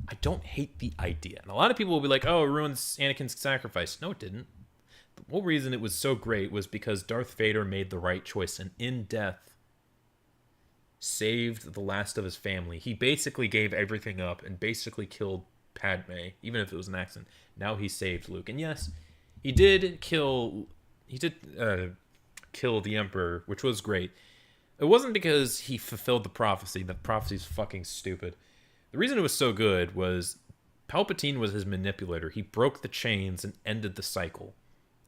I don't hate the idea. And a lot of people will be like, oh, it ruins Anakin's sacrifice. No, it didn't. The whole reason it was so great was because Darth Vader made the right choice, and in death saved the last of his family. He basically gave everything up and basically killed Padme, even if it was an accident. Now he saved Luke. And yes, he did kill the Emperor, which was great. It wasn't because he fulfilled the prophecy. The prophecy's fucking stupid. The reason it was so good was Palpatine was his manipulator. He broke the chains and ended the cycle.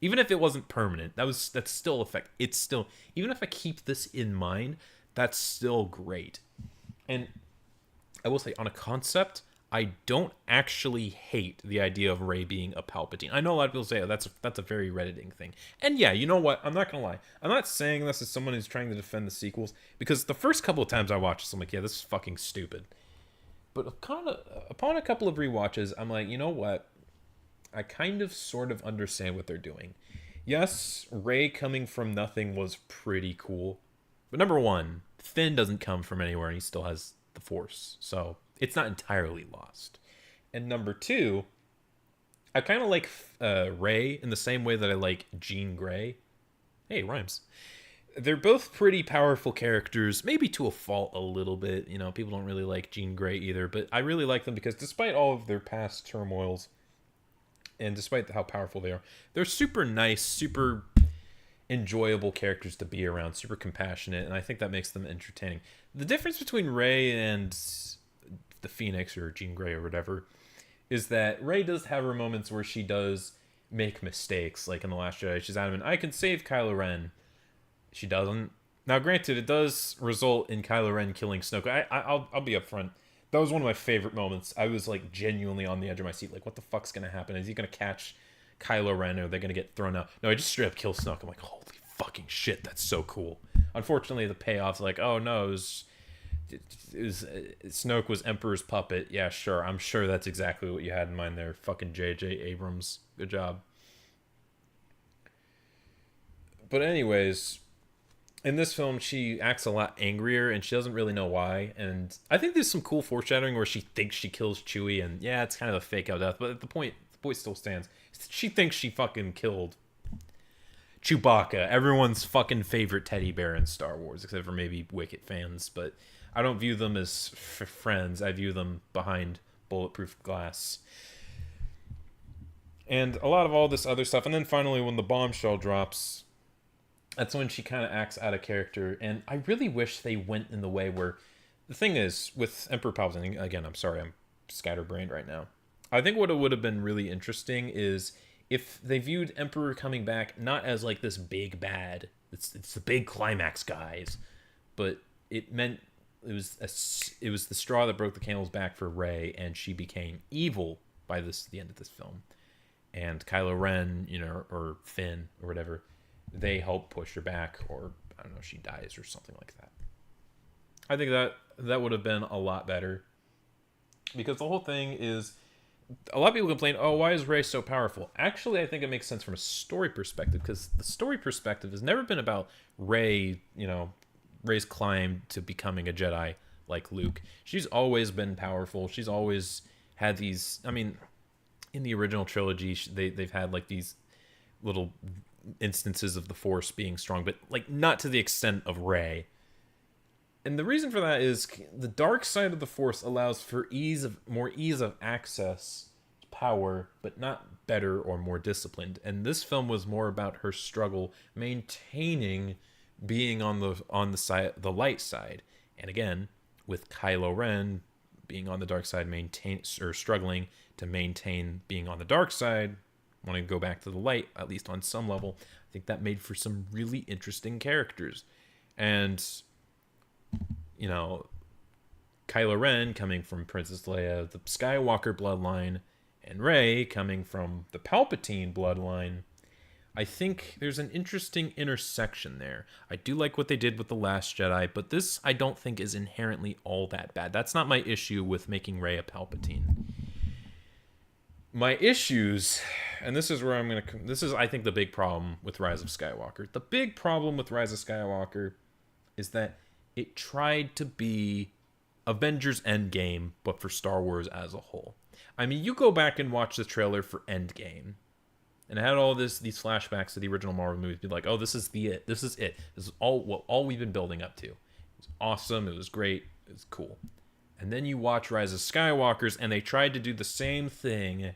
Even if it wasn't permanent, that's still effect. It's still, even if I keep this in mind, that's still great. And I will say, on a concept, I don't actually hate the idea of Rey being a Palpatine. I know a lot of people say, oh, that's a very Redditing thing. And yeah, you know what? I'm not going to lie. I'm not saying this as someone who's trying to defend the sequels, because the first couple of times I watched this, I'm like, yeah, this is fucking stupid. But upon a couple of rewatches, I'm like, you know what? I kind of sort of understand what they're doing. Yes, Rey coming from nothing was pretty cool. But number one, Finn doesn't come from anywhere and he still has the Force. So it's not entirely lost. And number two, I kind of like Rey in the same way that I like Jean Grey. Hey, rhymes. They're both pretty powerful characters, maybe to a fault a little bit. You know, people don't really like Jean Grey either, but I really like them because despite all of their past turmoils, and despite how powerful they are, they're super nice, super enjoyable characters to be around, super compassionate, and I think that makes them entertaining. The difference between Rey and the Phoenix or Jean Grey or whatever is that Rey does have her moments where she does make mistakes, like in The Last Jedi. She's adamant, I can save Kylo Ren. She doesn't. Now, granted, it does result in Kylo Ren killing Snoke. I'll be upfront. That was one of my favorite moments. I was like genuinely on the edge of my seat. Like, what the fuck's gonna happen? Is he gonna catch Kylo Ren, or are they gonna get thrown out? No, I just straight up kill Snoke. I'm like, holy fucking shit, that's so cool. Unfortunately, the payoff's like, oh no, Snoke was Emperor's puppet. Yeah, sure. I'm sure that's exactly what you had in mind there. Fucking J.J. Abrams. Good job. But anyways, in this film, she acts a lot angrier, and she doesn't really know why. And I think there's some cool foreshadowing where she thinks she kills Chewie, and yeah, it's kind of a fake out death. But the point still stands. She thinks she fucking killed Chewbacca, everyone's fucking favorite teddy bear in Star Wars, except for maybe Wicket fans. But I don't view them as friends. I view them behind bulletproof glass. And a lot of all this other stuff. And then finally, when the bombshell drops, that's when she kind of acts out of character. And I really wish they went in the way where... The thing is, with Emperor Palpatine, again, I'm sorry, I'm scatterbrained right now. I think what it would have been really interesting is if they viewed Emperor coming back not as like this big bad, it's the big climax, guys, but it meant it was the straw that broke the camel's back for Rey, and she became evil by the end of this film. And Kylo Ren, or Finn or whatever, they help push her back, or I don't know, she dies or something like that. I think that would have been a lot better, because the whole thing is, a lot of people complain, oh, why is Rey so powerful? Actually, I think it makes sense from a story perspective, because the story perspective has never been about Rey, Rey's climb to becoming a Jedi like Luke. She's always been powerful. She's always had these, in the original trilogy, they've had like these little instances of the Force being strong, but like not to the extent of Rey. And the reason for that is the dark side of the Force allows for more ease of access to power, but not better or more disciplined. And this film was more about her struggle maintaining being on the side, the light side. And again, with Kylo Ren being on the dark side, struggling to maintain being on the dark side, wanting to go back to the light, at least on some level. I think that made for some really interesting characters. And Kylo Ren coming from Princess Leia, the Skywalker bloodline, and Rey coming from the Palpatine bloodline. I think there's an interesting intersection there. I do like what they did with The Last Jedi, but this I don't think is inherently all that bad. That's not my issue with making Rey a Palpatine. My issues, and this is where I think the big problem with Rise of Skywalker. The big problem with Rise of Skywalker is that it tried to be Avengers Endgame, but for Star Wars as a whole. You go back and watch the trailer for Endgame, and it had all these flashbacks to the original Marvel movies. Be like, oh, this is it. This is all we've been building up to. It was awesome. It was great. It was cool. And then you watch Rise of Skywalkers, and they tried to do the same thing.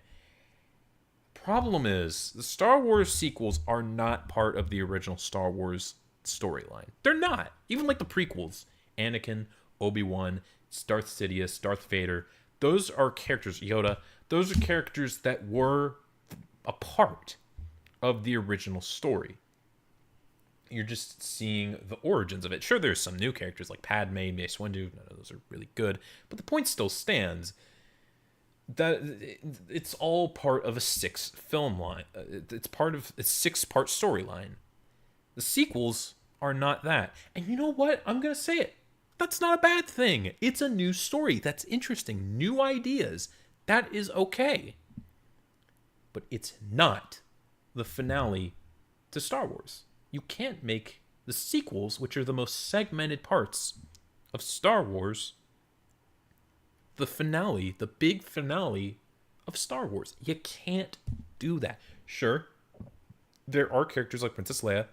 Problem is, the Star Wars sequels are not part of the original Star Wars storyline. They're not. Even like the prequels, Anakin, Obi-Wan, Darth Sidious, Darth Vader, those are characters, Yoda, those are characters that were a part of the original story. You're just seeing the origins of it. Sure, there's some new characters like Padme, Mace Windu, none of those are really good, but the point still stands that it's all part of a 6-film line. It's part of a 6-part storyline. The sequels are not that. And you know what? I'm going to say it. That's not a bad thing. It's a new story. That's interesting. New ideas. That is okay. But it's not the finale to Star Wars. You can't make the sequels, which are the most segmented parts of Star Wars, the finale, the big finale of Star Wars. You can't do that. Sure, there are characters like Princess Leia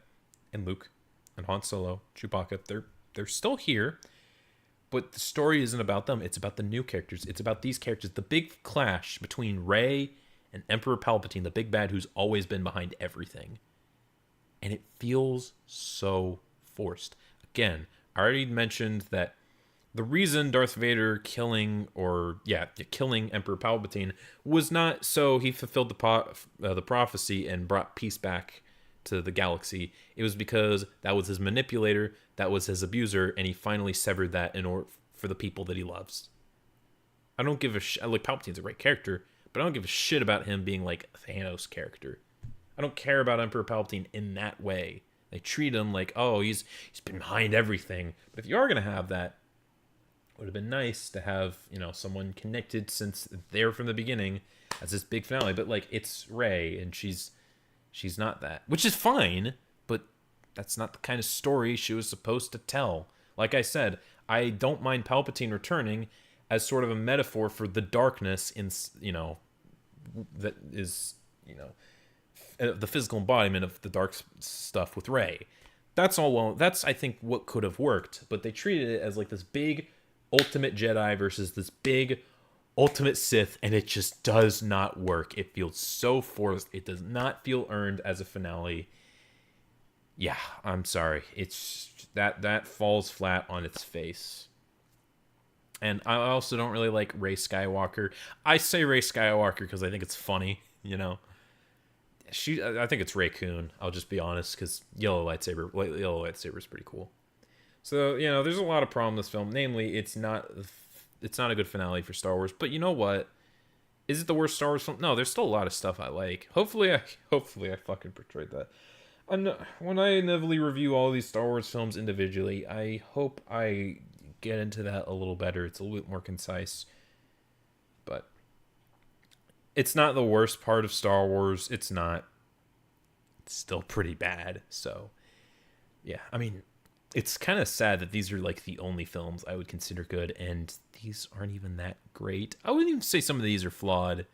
and Luke and Han Solo, Chewbacca. They're still here, but the story isn't about them. It's about the new characters. It's about these characters. The big clash between Rey and Emperor Palpatine, the big bad who's always been behind everything. and it feels so forced. Again, I already mentioned that the reason Darth Vader killing Emperor Palpatine was not so he fulfilled the prophecy and brought peace back to the galaxy. It was because that was his manipulator, that was his abuser, and he finally severed that in order for the people that he loves. I don't give a shit. Like, Palpatine's a great character, but I don't give a shit about him being like a Thanos character. I don't care about Emperor Palpatine in that way. They treat him like, oh, he's been behind everything. But if you are gonna have that, it would have been nice to have, someone connected since there from the beginning as this big finale. But like, it's Rey, and she's not that, which is fine. But that's not the kind of story she was supposed to tell. Like I said, I don't mind Palpatine returning as sort of a metaphor for the darkness that is, the physical embodiment of the dark stuff with Rey. That's all. Well, that's, I think, what could have worked, but they treated it as like this big ultimate Jedi versus this big ultimate Sith, and it just does not work. It feels so forced. It does not feel earned as a finale. Yeah, I'm sorry. It's that falls flat on its face. And I also don't really like Rey Skywalker. I say Rey Skywalker because I think it's funny, I think it's Rey-kun. I'll just be honest, because yellow lightsaber is pretty cool. So, there's a lot of problems with this film. Namely, it's not a good finale for Star Wars. But you know what? Is it the worst Star Wars film? No, there's still a lot of stuff I like. Hopefully I fucking portrayed that. When I inevitably review all these Star Wars films individually, I hope I get into that a little better. It's a little bit more concise. But it's not the worst part of Star Wars. It's not. It's still pretty bad. So, yeah. I mean, it's kind of sad that these are like the only films I would consider good, and these aren't even that great. I wouldn't even say some of these are flawed.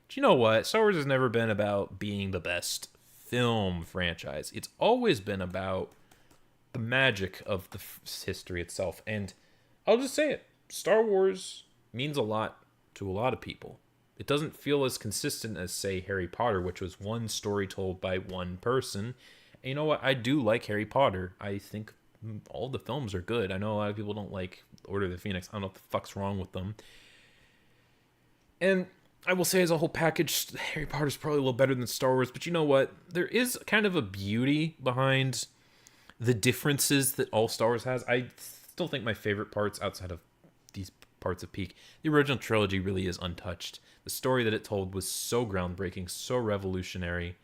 But you know what? Star Wars has never been about being the best film franchise. It's always been about the magic of the history itself. And I'll just say it. Star Wars means a lot to a lot of people. It doesn't feel as consistent as, say, Harry Potter, which was one story told by one person. And you know what? I do like Harry Potter. I think all the films are good. I know a lot of people don't like Order of the Phoenix. I don't know what the fuck's wrong with them. And I will say, as a whole package, Harry Potter's probably a little better than Star Wars. But you know what? There is kind of a beauty behind the differences that all Star Wars has. I still think my favorite parts outside of these parts of peak, the original trilogy really is untouched. The story that it told was so groundbreaking, so revolutionary.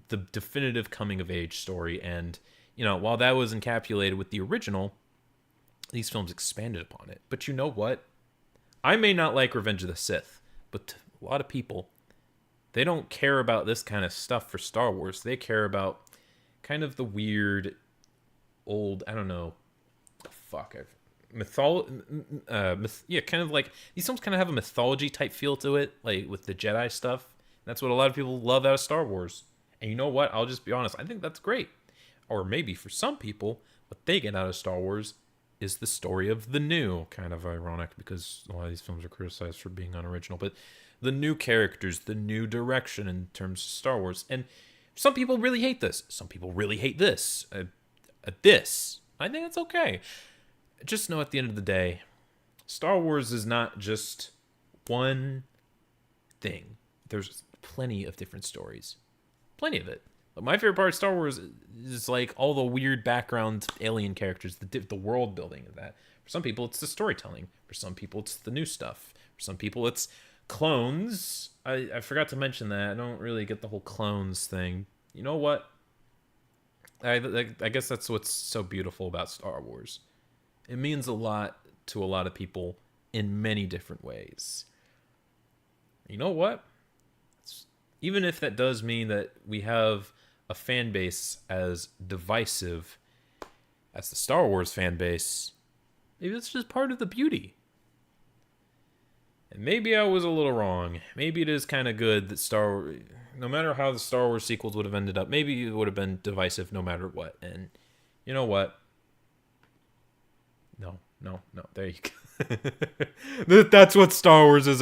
The definitive coming of age story. And, while that was encapsulated with the original, these films expanded upon it. But you know what? I may not like Revenge of the Sith, but a lot of people, they don't care about this kind of stuff for Star Wars. They care about kind of the weird, old, I don't know, kind of like, these films kind of have a mythology type feel to it, like with the Jedi stuff. That's what a lot of people love out of Star Wars. And you know what? I'll just be honest. I think that's great. Or maybe for some people, what they get out of Star Wars is the story of the new. Kind of ironic because a lot of these films are criticized for being unoriginal. But the new characters, the new direction in terms of Star Wars. And some people really hate this. Some people really hate this. This. I think it's okay. Just know at the end of the day, Star Wars is not just one thing. There's plenty of different stories. Plenty of it. But my favorite part of Star Wars is like all the weird background alien characters, the world building of that. For some people, it's the storytelling. For some people, it's the new stuff. For some people, it's clones. I forgot to mention that. I don't really get the whole clones thing. You know what? I guess that's what's so beautiful about Star Wars. It means a lot to a lot of people in many different ways. You know what? Even if that does mean that we have a fan base as divisive as the Star Wars fan base, maybe it's just part of the beauty. And maybe I was a little wrong. Maybe it is kind of good that no matter how the Star Wars sequels would have ended up, maybe it would have been divisive no matter what. And you know what? No. There you go. That's what Star Wars is